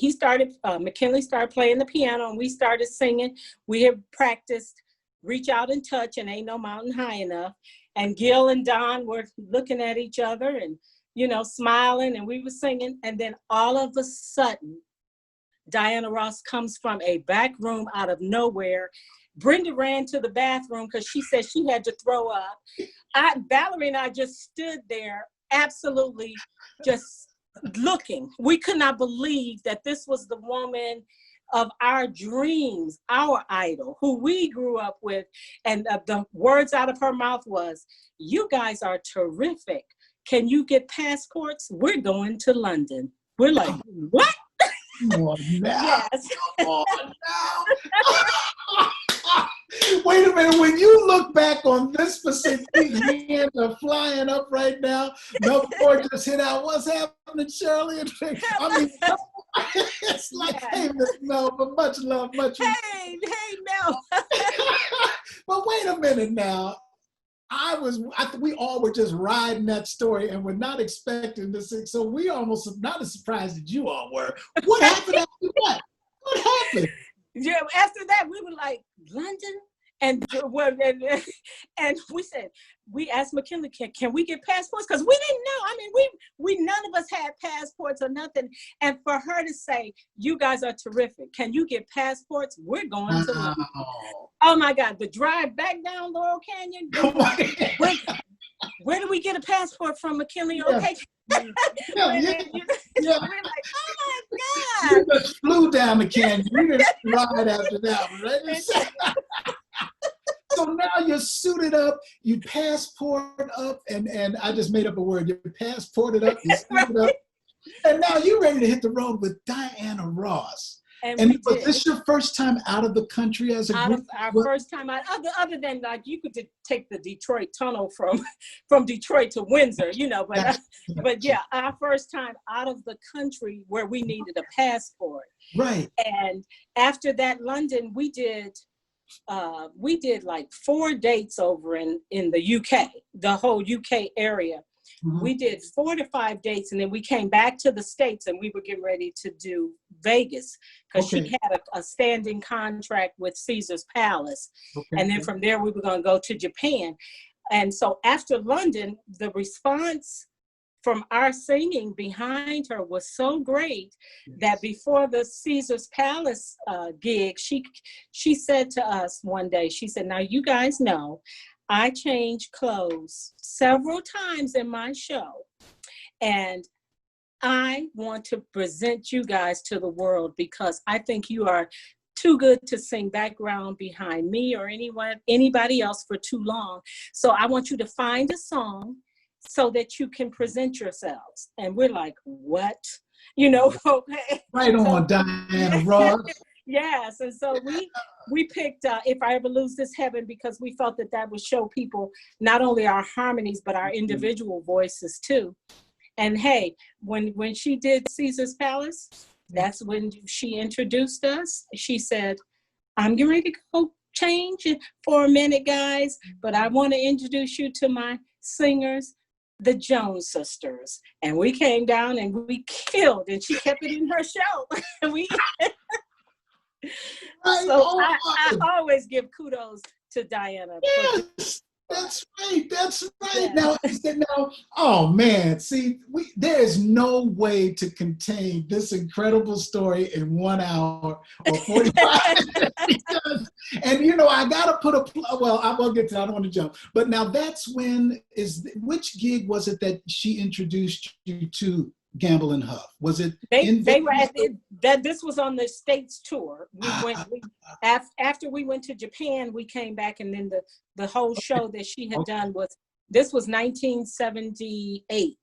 McKinley started playing the piano, and we started singing. We had practiced Reach Out and Touch and Ain't No Mountain High Enough. And Gil and Don were looking at each other and, you know, smiling, and we were singing. And then all of a sudden, Diana Ross comes from a back room out of nowhere, Brenda ran to the bathroom because she said she had to throw up. Valerie and I just stood there, absolutely just looking. We could not believe that this was the woman of our dreams, our idol, who we grew up with. And the words out of her mouth was, "You guys are terrific. Can you get passports? We're going to London." We're like, what? Come on now. Yes. Come on now. Wait a minute. When you look back on this specific, hands are flying up right now. Melbourne just hit out. What's happening, Shirley? I mean, it's like, hey, Miss Mel, but much love, much. Hey, Mel. But wait a minute now. We all were just riding that story and we're not expecting this. So we almost not as surprised as you all were. What happened after that? What happened? Yeah, after that, we were like, London? And we said, we asked McKinley, can we get passports? Because we didn't know. I mean, we none of us had passports or nothing. And for her to say, "You guys are terrific. Can you get passports? We're going to London." Oh my God, the drive back down Laurel Canyon. Where do we get a passport from, McKinley? Okay. Yeah. We're like, oh my God. You just flew down the canyon. You didn't ride after that one, right? So now you're suited up, you passport up, and I just made up a word. You passported up, you suited up, and now you're ready to hit the road with Diana Ross. And was this your first time out of the country as a group? Our first time out, other than like you could take the Detroit tunnel from Detroit to Windsor, but yeah, our first time out of the country where we needed a passport. Right. And after that, London, we did like 4 dates over in the UK, the whole UK area. Mm-hmm. We did 4 to 5 dates, and then we came back to the States, and we were getting ready to do Vegas because she had a standing contract with Caesar's Palace. Okay. And then from there, we were going to go to Japan. And so after London, the response from our singing behind her was so great that before the Caesar's Palace gig, she said to us one day, she said, "Now you guys know I change clothes several times in my show, and I want to present you guys to the world because I think you are too good to sing background behind me or anybody else for too long. So I want you to find a song so that you can present yourselves." And we're like, what? Okay. Right on, Diana Ross. Yes, and so we picked If I Ever Lose This Heaven because we felt that would show people not only our harmonies, but our individual voices too. And hey, when she did Caesar's Palace, that's when she introduced us. She said, "I'm getting ready to go change for a minute, guys, but I want to introduce you to my singers, the Jones sisters." And we came down and we killed, and she kept it in her show. So I always give kudos to Diana. Yes, that's right. Yeah. Now, oh man, see, there is no way to contain this incredible story in 1 hour or 45 minutes. And I gotta put I won't get to that, I don't want to jump. But now which gig was it that she introduced you to Gamble and Huff? Was it? They were at this was on the States tour. After we went to Japan, we came back, and then the whole show that she had done was 1978.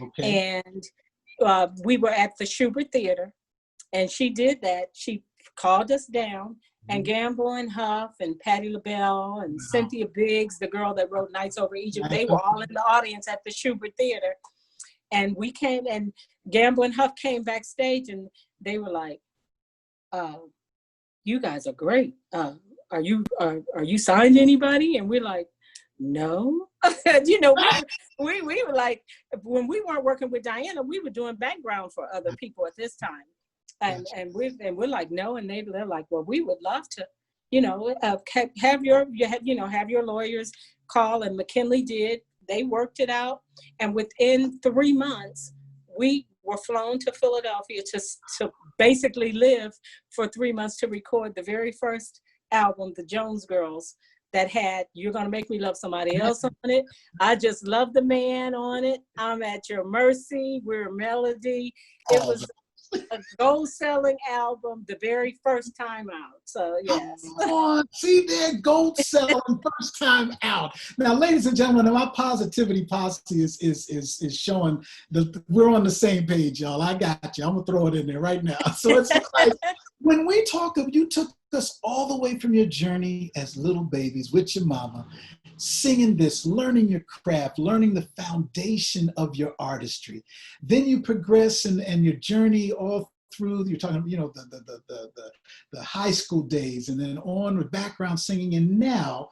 Okay. And we were at the Schubert Theater, and she did that. She called us down, and Gamble and Huff and Patti LaBelle and Cynthia Biggs, the girl that wrote Nights Over Egypt, they were all in the audience at the Schubert Theater. And we came, and Gamble and Huff came backstage, and they were like, "You guys are great. Are you signed to anybody?" And we're like, "No." We were like, when we weren't working with Diana, we were doing background for other people at this time, and we're like, "No," and they're like, "Well, we would love to, have your lawyers call," and McKinley did. They worked it out, and within 3 months, we were flown to Philadelphia to basically live for 3 months to record the very first album, The Jones Girls, that had You're Gonna Make Me Love Somebody Else on it. I Just Love the Man on it. I'm at Your Mercy, We're a Melody. It was a gold-selling album the very first time out. So yes. Oh, see there, gold selling first time out. Now, ladies and gentlemen, my positivity posse is showing that we're on the same page, y'all. I got you. I'm gonna throw it in there right now. So it's like when we talk of, you took us all the way from your journey as little babies with your mama, singing this, learning your craft, learning the foundation of your artistry. Then you progress and your journey all through, you're talking, the high school days, and then on with background singing, and now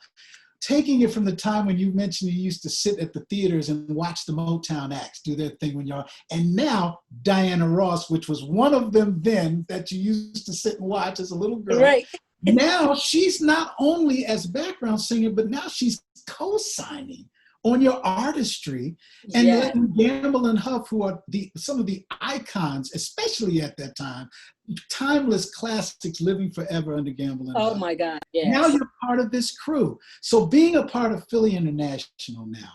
taking it from the time when you mentioned you used to sit at the theaters and watch the Motown acts do their thing when you're, and now Diana Ross, which was one of them then that you used to sit and watch as a little girl. Right. Now she's not only as background singer, but now she's co-signing on your artistry, and letting Gamble and Huff, who are some of the icons, especially at that time, timeless classics living forever under Gamble and Huff. Oh my God, yes. Now you're part of this crew. So being a part of Philly International now,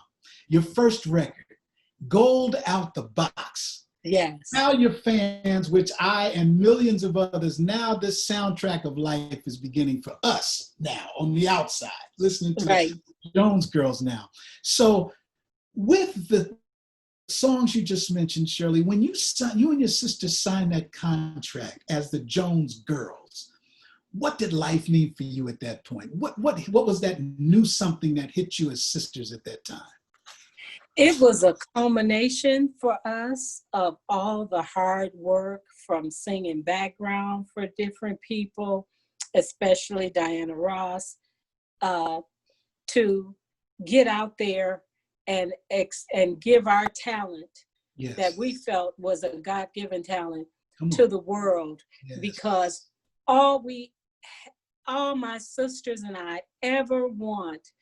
your first record, Gold Out the Box. Yes. Now your fans, which I and millions of others, now this soundtrack of life is beginning for us now on the outside, listening to the Jones Girls now. So with the songs you just mentioned, Shirley, when you and your sister signed that contract as the Jones Girls, what did life mean for you at that point? What was that new something that hit you as sisters at that time? It was a culmination for us of all the hard work from singing background for different people, especially Diana Ross, to get out there and give our talent that we felt was a God-given talent to the world, because all my sisters and I ever wanted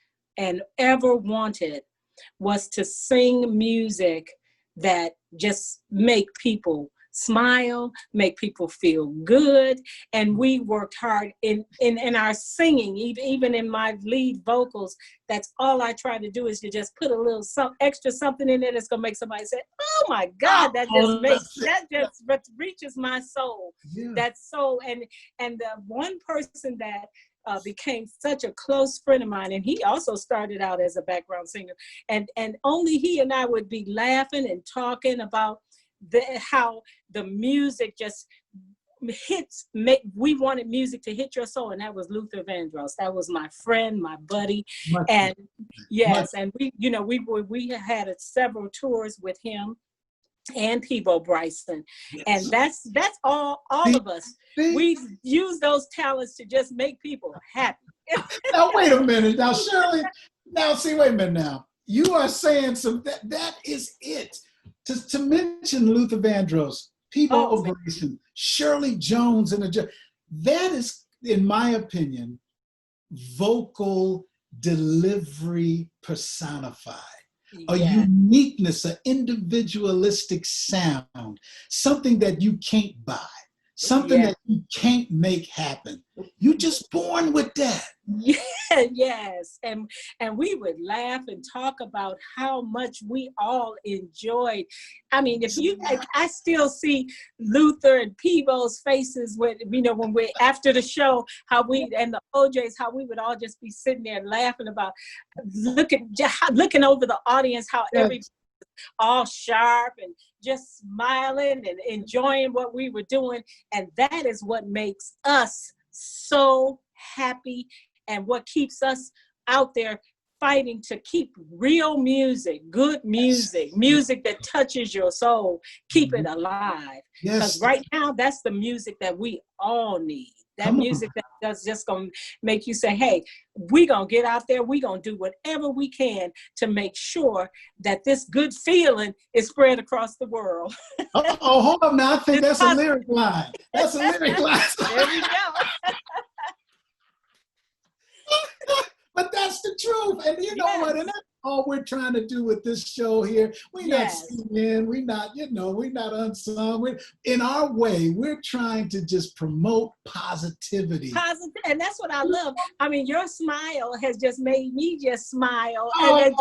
was to sing music that just make people smile, make people feel good. And we worked hard in our singing, even in my lead vocals. That's all I try to do, is to just put a little extra something in there that's gonna make somebody say, oh my God, that just reaches my soul. That's so, and the one person that became such a close friend of mine, and he also started out as a background singer, and only he and I would be laughing and talking about how the music just hits. We wanted music to hit your soul, and that was Luther Vandross. That was my friend, my buddy, and and we had several tours with him and Peebo Bryson, and that's all of us. We use those talents to just make people happy. Now wait a minute, now Shirley. Wait a minute. Now you are saying that is it. To mention Luther Vandross, Peebo Bryson, Shirley Jones, and that is, in my opinion, vocal delivery personified. A uniqueness, an individualistic sound, something that you can't buy, something that you can't make happen. You're just born with that. Yes, and we would laugh and talk about how much we all enjoyed. I mean, I still see Luther and Peebo's faces when we're after the show, how we and the OJs, how we would all just be sitting there laughing about looking over the audience, how everybody all sharp and just smiling and enjoying what we were doing. And that is what makes us so happy, and what keeps us out there fighting to keep real music, good music, music that touches your soul, keep it alive. Because right now, that's the music that we all need. That music that's just going to make you say, hey, we're going to get out there. We're going to do whatever we can to make sure that this good feeling is spread across the world. Oh, hold on now. I think that's a lyric line. That's a lyric line. There we go. But that's the truth. And you know what? all we're trying to do with this show here. We're not Yes. singing, we're not, we're not unsung. We're, in our way, we're trying to just promote positivity. Positive, and that's what I love. I mean, your smile has just made me just smile, and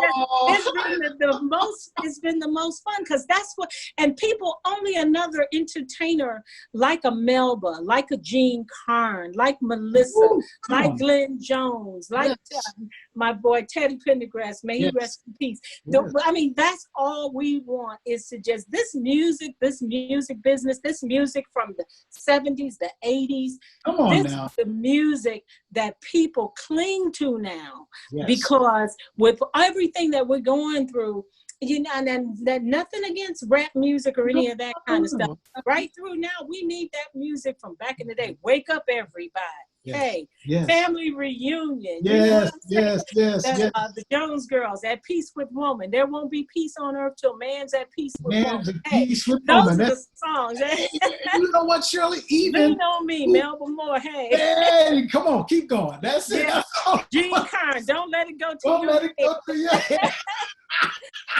it's been the most fun, because that's what. And people, only another entertainer like a Melba, like a Jean Carn, like Melissa, like Glenn Jones, like my boy Teddy Pendergrass, may he rest in peace. I mean, that's all we want, is to just this music business, this music from the 70s, the 80s. Come on this now. Is the music that people cling to now, because with everything that we're going through, and that nothing against rap music or any of that kind of stuff. Right through now, we need that music from back in the day. Wake up, everybody. Hey, family reunion. Yes. The Jones Girls, At Peace with Woman. There won't be peace on earth till man's at peace with woman. Peace with those woman. are the songs. You know what, Shirley? Even lean on me, Melba Moore. Hey, come on, keep going. That's it. That's all. Jean Carn, don't let it go to Don't your let it go to your head.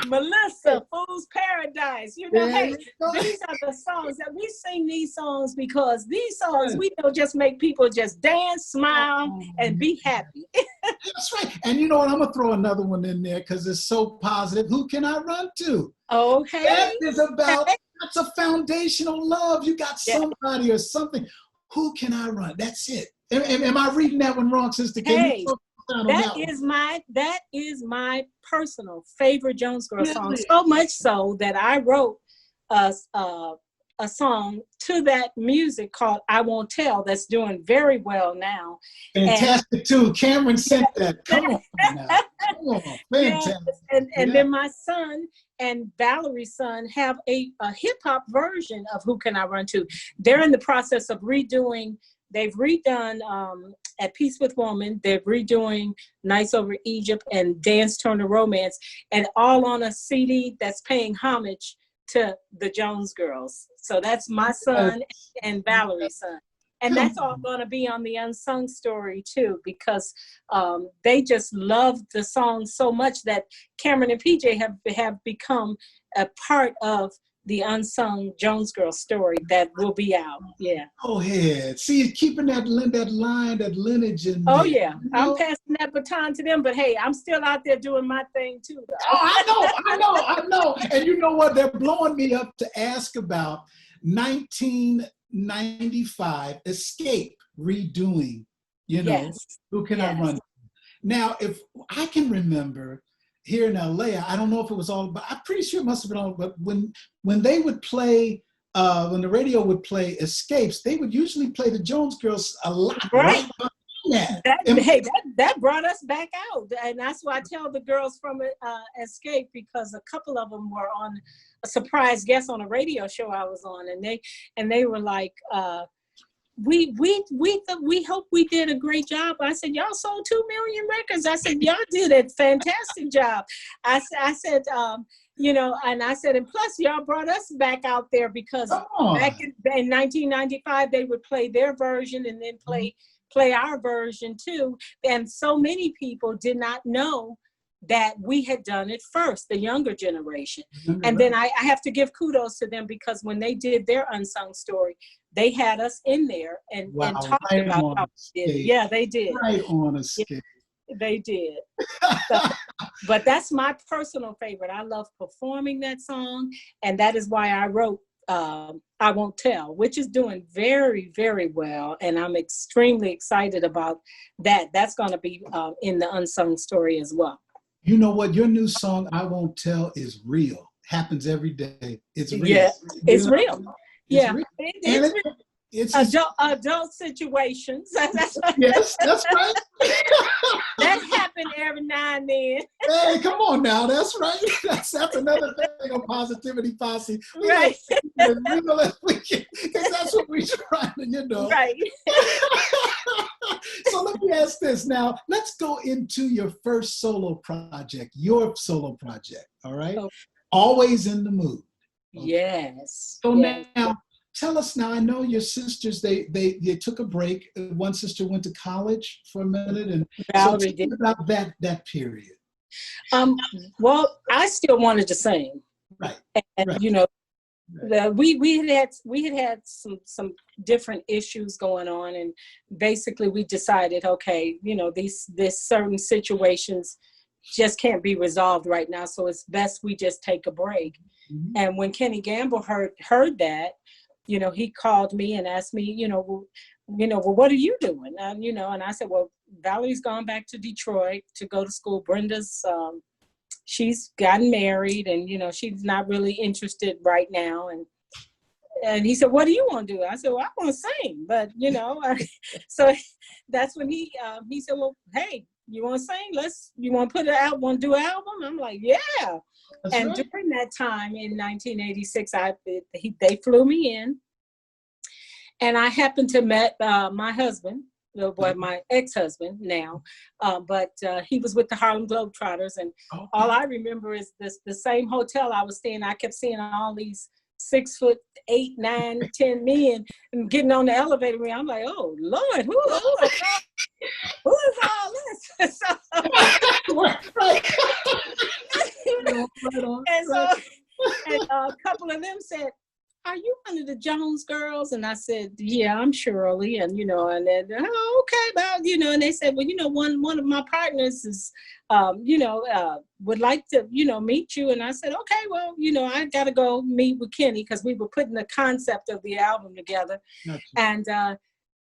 Melissa, Fool's Paradise. Hey, these are the songs that we sing, these songs, because these songs we know just make people just dance, smile, and be happy. That's right. And you know what? I'm going to throw another one in there because it's so positive. Who Can I Run To? Okay. That is about, that's a foundational love. You got somebody or something. Who can I run? That's it. Am I reading that one wrong, Sister? Hey, that is my personal favorite Jones Girl song. So much so that I wrote a song to that music called "I Won't Tell" that's doing very well now. Fantastic too. Cameron sent that. Come on now. Come on. Fantastic. And then my son and Valerie's son have a hip hop version of "Who Can I Run To." They're in the process of redoing. They've redone At Peace with Woman. They're redoing Nights Over Egypt and Dance Turner Romance, and all on a CD that's paying homage to the Jones Girls. So that's my son and Valerie's son. And that's all going to be on the Unsung Story too, because they just love the song so much that Cameron and PJ have become a part of the Unsung Jones Girl story that will be out. Yeah. Go ahead. See, keeping that line, that lineage in there. Oh yeah, you know? I'm passing that baton to them. But hey, I'm still out there doing my thing too. Though. Oh, I know. And you know what? They're blowing me up to ask about 1995 Escape redoing. Who Can I Run? Now, if I can remember. Here in LA, I don't know if it was all, but I'm pretty sure it must have been all. But when they would play, when the radio would play Escapes, they would usually play the Jones Girls a lot. Right. That brought us back out, and that's why I tell the girls from Escape, because a couple of them were on a surprise guest on a radio show I was on, and they were like. We hope we did a great job. I said, y'all sold 2 million records. I said, y'all did a fantastic job. I said, and I said, and plus y'all brought us back out there because back in 1995, they would play their version and then play our version too. And so many people did not know that we had done it first, the younger generation. And then I have to give kudos to them, because when they did their Unsung Story, they had us in there and talked about how we did it. Yeah, they did. Right on a scale. They did. But that's my personal favorite. I love performing that song, and that is why I wrote I Won't Tell, which is doing very, very well. And I'm extremely excited about that. That's going to be in the Unsung Story as well. You know what? Your new song, I Won't Tell, is real. Happens every day. It's real. Yeah, it's real. Yeah. It's adult situations. That's yes, that's right. That happened every now and then. Hey, come on now. That's right. That's another thing on Positivity Posse. Right. Because that's what we're trying to, Right. So let me ask this now. Let's go into your first solo project, all right? Okay. Always in the Mood. Okay. Yes. So now, tell us now, I know your sisters, they took a break. One sister went to college for a minute. And Valerie did. About that period. Well, I still wanted to sing. Right. And, Right. you know, we had had some different issues going on, and basically we decided, okay, you know, these certain situations just can't be resolved right now, so it's best we just take a break. Mm-hmm. And when Kenny Gamble heard that, you know, he called me and asked me, well, what are you doing? And I said, well, Valerie's gone back to Detroit to go to school. Brenda's she's gotten married, and she's not really interested right now. And he said, what do you want to do? I said, well, I want to sing, but so that's when he said, well, hey, you want to sing? You want to put it out? Want to do an album? I'm like, yeah. That's and right. During that time in 1986, they flew me in, and I happened to met my husband, my ex-husband now, but he was with the Harlem Globetrotters, and all I remember is the same hotel I was staying. I kept seeing all these 6'8", 9, 10 men and getting on the elevator. I'm like, oh Lord, who is all this? And a couple of them said, are you one of the Jones girls? And I said, yeah, I'm Shirley. And, and then, okay, well, and they said, well, one of my partners is, would like to, meet you. And I said, okay, well, I got to go meet with Kenny, because we were putting the concept of the album together. Gotcha. And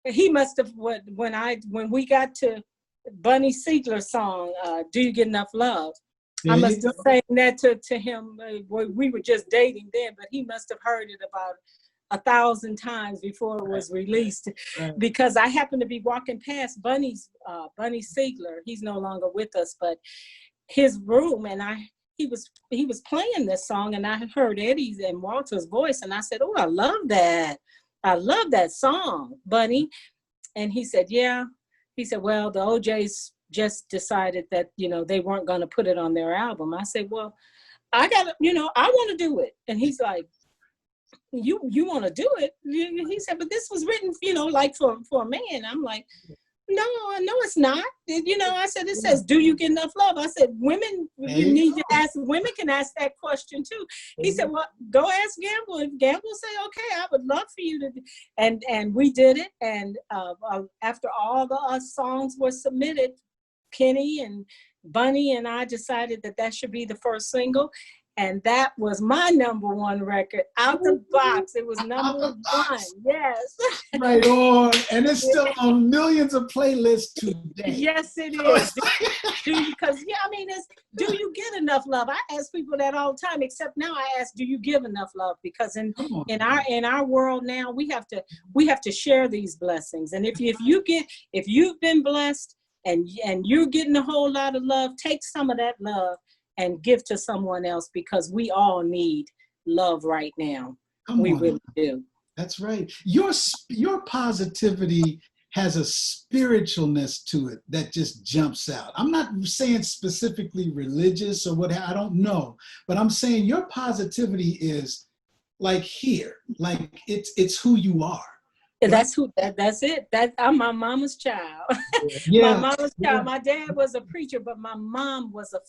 he must have, when we got to Bunny Siegler's song, Do You Get Enough Love? I must have sang that to him. We were just dating then, but he must have heard it about 1,000 times before it was released. Right. Because I happened to be walking past Bunny Siegler. He's no longer with us, but his room, and he was playing this song, and I heard Eddie's and Walter's voice, and I said, oh, I love that. I love that song, Bunny. And he said, yeah. He said, well, the OJs just decided that, they weren't going to put it on their album. I said, well, I got to, I want to do it. And he's like, you want to do it? He said, but this was written, like for a man. I'm like, no, it's not. I said, it says, do you get enough love? I said, women, you need to ask, women can ask that question too. He said, well, go ask Gamble. If Gamble say, okay, I would love for you to, and we did it. And after all the songs were submitted, Kenny and Bunny and I decided that should be the first single. And that was my number one record out the box. It was number one. Yes. Right on. And it's still on millions of playlists today. Yes, it is. Because do you get enough love? I ask people that all the time, except now I ask, do you give enough love? Because in our world now, we have to share these blessings. And if you've been blessed and you're getting a whole lot of love, take some of that love and give to someone else, because we all need love right now. We really do. That's right. Your positivity has a spiritualness to it that just jumps out. I'm not saying specifically religious or what, I don't know, but I'm saying your positivity is like here, like it's who you are. Right? That's it. I'm my mama's child. Yeah. My mama's child. My dad was a preacher, but my mom was a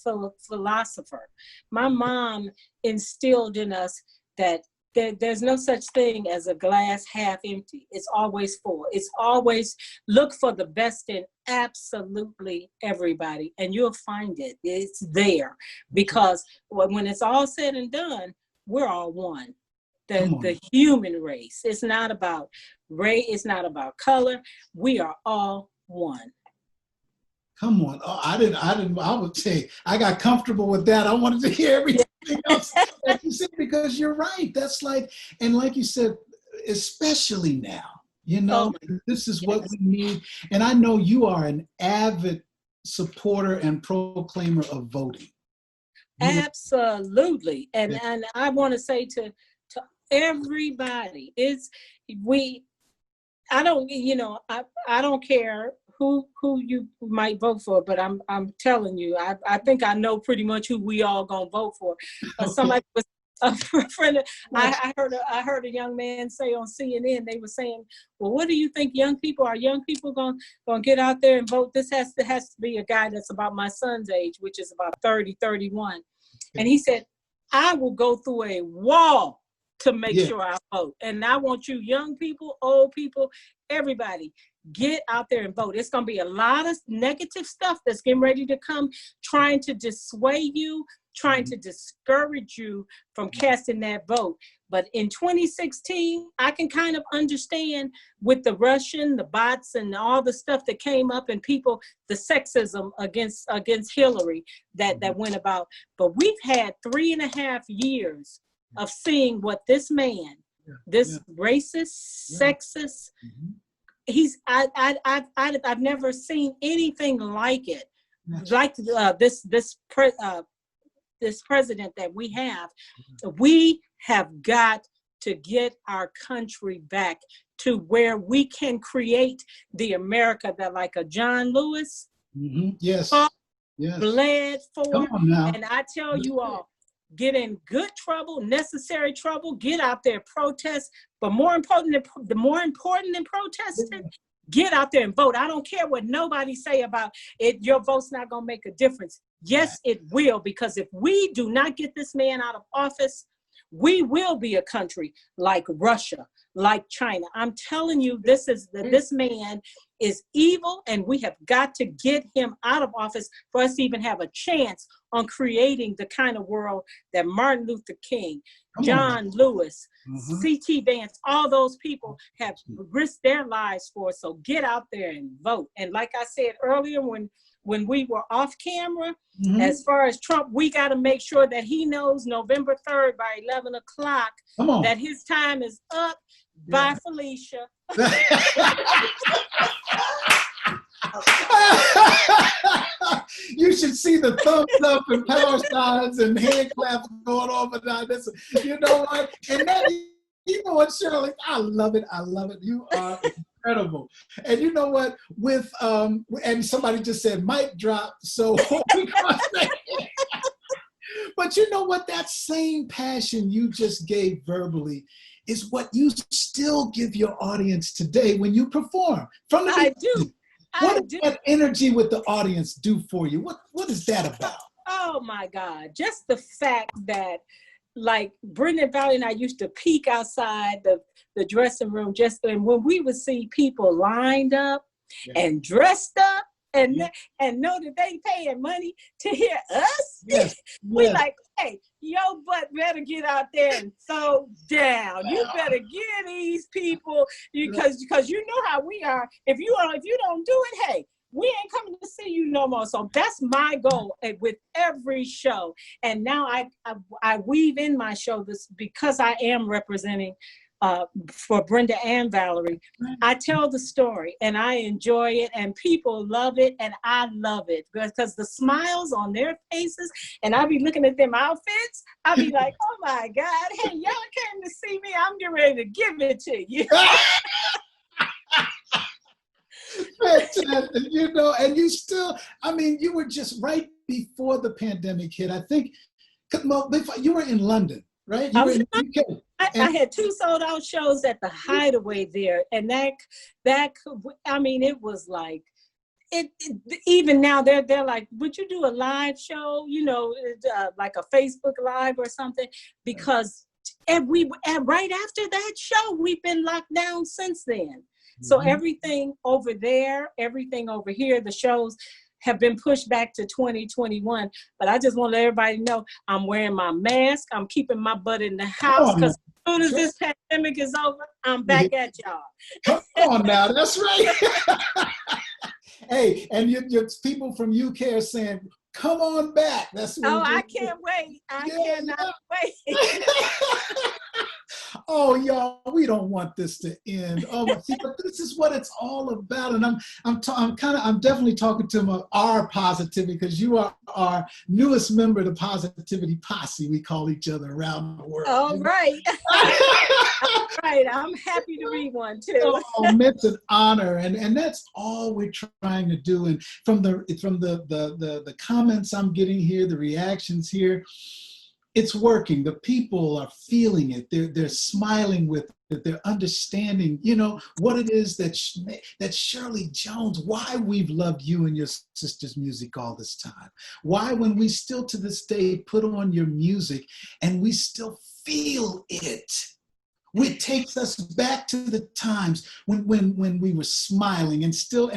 philosopher. My mom instilled in us that there's no such thing as a glass half empty. It's always full. It's always look for the best in absolutely everybody, and you'll find it. It's there, because when it's all said and done, we're all one. The human race. It's not about race. It's not about color. We are all one. Come on. Oh, I would say I got comfortable with that. I wanted to hear everything else that you said, because you're right. That's like you said, especially now, this is what we need. And I know you are an avid supporter and proclaimer of voting. Absolutely. And I want to say to everybody, I don't care who you might vote for, but I'm telling you, I think I know pretty much who we all gonna vote for. A friend, I heard a young man say on CNN, they were saying, well, what do you think young people gonna get out there and vote? This has to be a guy that's about my son's age, which is about 30, 31. And he said, I will go through a wall to make sure I vote. And I want you young people, old people, everybody, get out there and vote. It's going to be a lot of negative stuff that's getting ready to come, trying to dissuade you, trying to discourage you from casting that vote. But in 2016, I can kind of understand with the Russian, the bots, and all the stuff that came up, and people, the sexism against Hillary that went about. But we've had 3.5 years of seeing what this man, this racist, sexist, I've never seen anything like it, like this president that we have. We have got to get our country back to where we can create the America that, like a John Lewis, bled for. And I tell you all, get in good trouble, necessary trouble, get out there, protest. But more important than protesting, get out there and vote. I don't care what nobody say about it. Your vote's not going to make a difference. Yes, it will, because if we do not get this man out of office, we will be a country like Russia, like China. I'm telling you, this man is evil, and we have got to get him out of office for us to even have a chance on creating the kind of world that Martin Luther King, John Lewis, C.T. Vance, all those people have risked their lives for. So get out there and vote. And like I said earlier, when we were off camera, as far as Trump, we got to make sure that he knows November 3rd by 11 o'clock that his time is up. Bye, Felicia. You should see the thumbs up and power signs and hand claps going on behind this. You know what? And that, you know what, Shirley? I love it. I love it. You are incredible. And you know what? With and somebody just said mic drop. So but you know what? That same passion you just gave verbally is what you still give your audience today when you perform. From the beginning. What does that energy with the audience do for you? What is that about? Oh my God. Just the fact that, like, Brenda and Valorie and I used to peek outside the dressing room and when we would see people lined up and dressed up and know that they paying money to hear us. We like, hey, your butt better get out there and throw down. You better get these people, because you know how we are. If you don't do it, hey, we ain't coming to see you no more. So that's my goal with every show. And now I weave in my show this, because I am representing for Brenda and Valorie. I tell the story and I enjoy it, and people love it, and I love it because the smiles on their faces, and I'll be looking at them outfits, I'll be like, oh my God, hey, y'all came to see me, I'm getting ready to give it to you. Fantastic. You know, and you still, I mean, you were just right before the pandemic hit. I think you were in London, right? You were in the UK. I had 2 sold-out shows at the Hideaway there, and that I mean, it was like, even now they're like, would you do a live show? You know, like a Facebook Live or something? Because right after that show, we've been locked down since then. So everything over there, everything over here, the shows have been pushed back to 2021. But I just want to let everybody know I'm wearing my mask. I'm keeping my butt in the house, because as soon as this pandemic is over, I'm back at y'all. Come on now, that's right. Hey, and your people from UK are saying, come on back. That's what I can't wait. I cannot wait. Oh, y'all, we don't want this to end. Oh, see, but this is what it's all about. And I'm definitely talking to our positivity, because you are our newest member of the Positivity Posse. We call each other around the world. All right. Right. I'm happy to be one too. Oh, it's an honor, and that's all we're trying to do. And from the comments I'm getting here, the reactions here, It's working. The people are feeling it. They're smiling with it. They're understanding, what it is that Shirley Jones, why we've loved you and your sister's music all this time. Why, when we still to this day put on your music and we still feel it. It takes us back to the times when we were smiling and still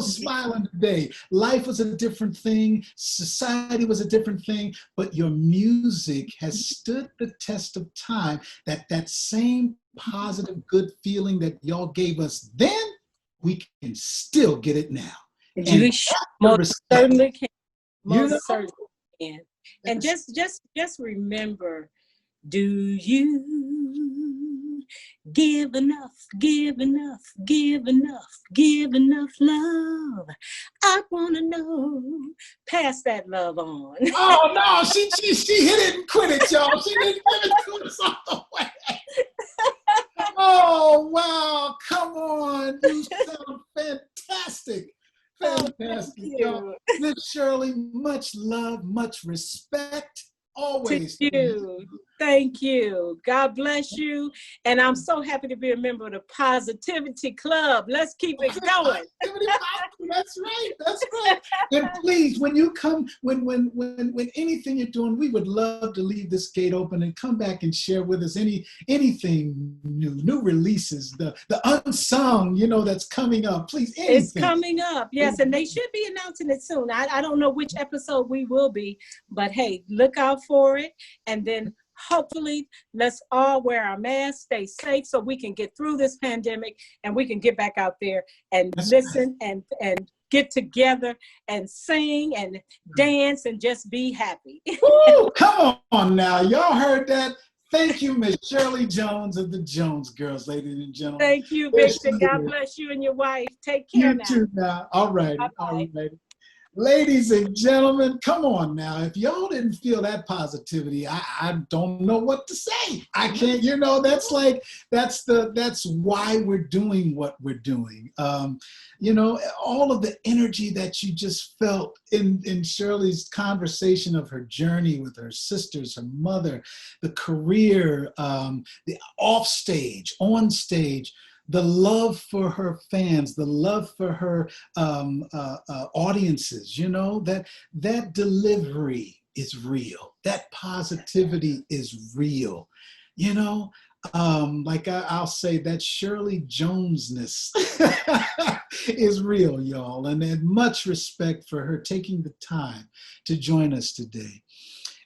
smiling today. Life was a different thing. Society was a different thing. But your music has stood the test of time. That same positive, good feeling that y'all gave us then, we can still get it now. You most certainly can. Most certainly can. And just remember, do you give enough love? I want to know. Pass that love on. Oh, no, she hit it and quit it, y'all. She didn't give it to us all the way. Oh, wow. Come on. You sound fantastic. Fantastic, y'all. Miss Shirley, much love, much respect. Always. Thank you. God bless you. And I'm so happy to be a member of the Positivity Club. Let's keep it going. That's right. And please, when you come, when anything you're doing, we would love to leave this gate open and come back and share with us anything new releases, the unsung, that's coming up. Please, anything. It's coming up, yes, and they should be announcing it soon. I don't know which episode we will be, but hey, look out for it. And then hopefully let's all wear our masks, stay safe so we can get through this pandemic and we can get back out there and listen and get together and sing and dance and just be happy. Woo, come on now. Y'all heard that? Thank you, Miss Shirley Jones of the Jones Girls, ladies and gentlemen. Thank you, Victor. God bless you and your wife. Take care now. You too now. All right. Ladies and gentlemen, come on now. If y'all didn't feel that positivity, I don't know what to say. I can't, that's why we're doing what we're doing. All of the energy that you just felt in Shirley's conversation of her journey with her sisters, her mother, the career, the off stage, on stage, the love for her fans, the love for her audiences, that delivery is real. That positivity is real. I'll say that Shirley Jonesness is real, y'all. And much respect for her taking the time to join us today.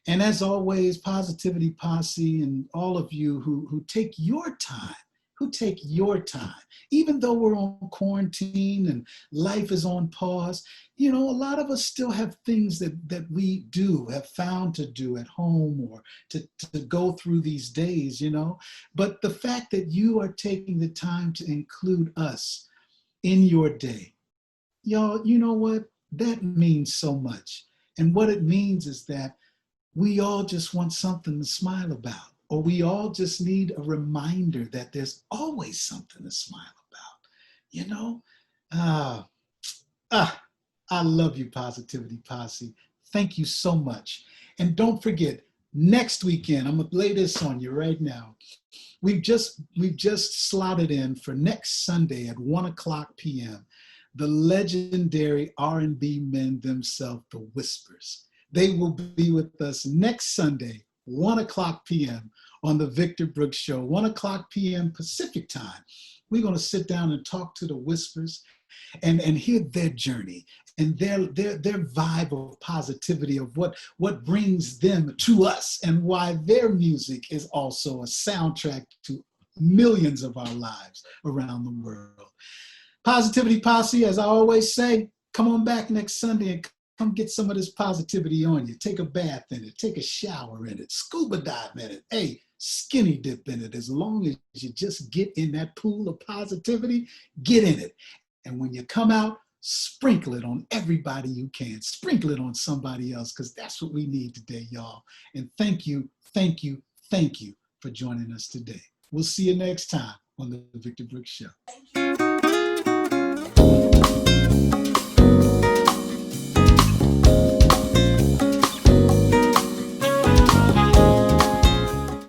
And as always, Positivity Posse and all of you who take your time, even though we're on quarantine and life is on pause, a lot of us still have things that we have found to do at home or to go through these days, But the fact that you are taking the time to include us in your day, y'all, you know what? That means so much. And what it means is that we all just want something to smile about. Or we all just need a reminder that there's always something to smile about, I love you, Positivity Posse. Thank you so much. And don't forget, next weekend, I'm gonna lay this on you right now. We've just slotted in for next Sunday at 1:00 p.m. the legendary R&B men themselves, the Whispers. They will be with us next Sunday, 1:00 p.m. on the Victor Brooks Show, 1:00 p.m. Pacific time. We're going to sit down and talk to the Whispers and hear their journey and their vibe of positivity of what brings them to us and why their music is also a soundtrack to millions of our lives around the world. Positivity Posse, as I always say, come on back next Sunday and come get some of this positivity on you. Take a bath in it, take a shower in it, scuba dive in it, hey, skinny dip in it. As long as you just get in that pool of positivity, get in it. And when you come out, sprinkle it on everybody you can. Sprinkle it on somebody else, because that's what we need today, y'all. And thank you for joining us today. We'll see you next time on the Victor Brooks Show.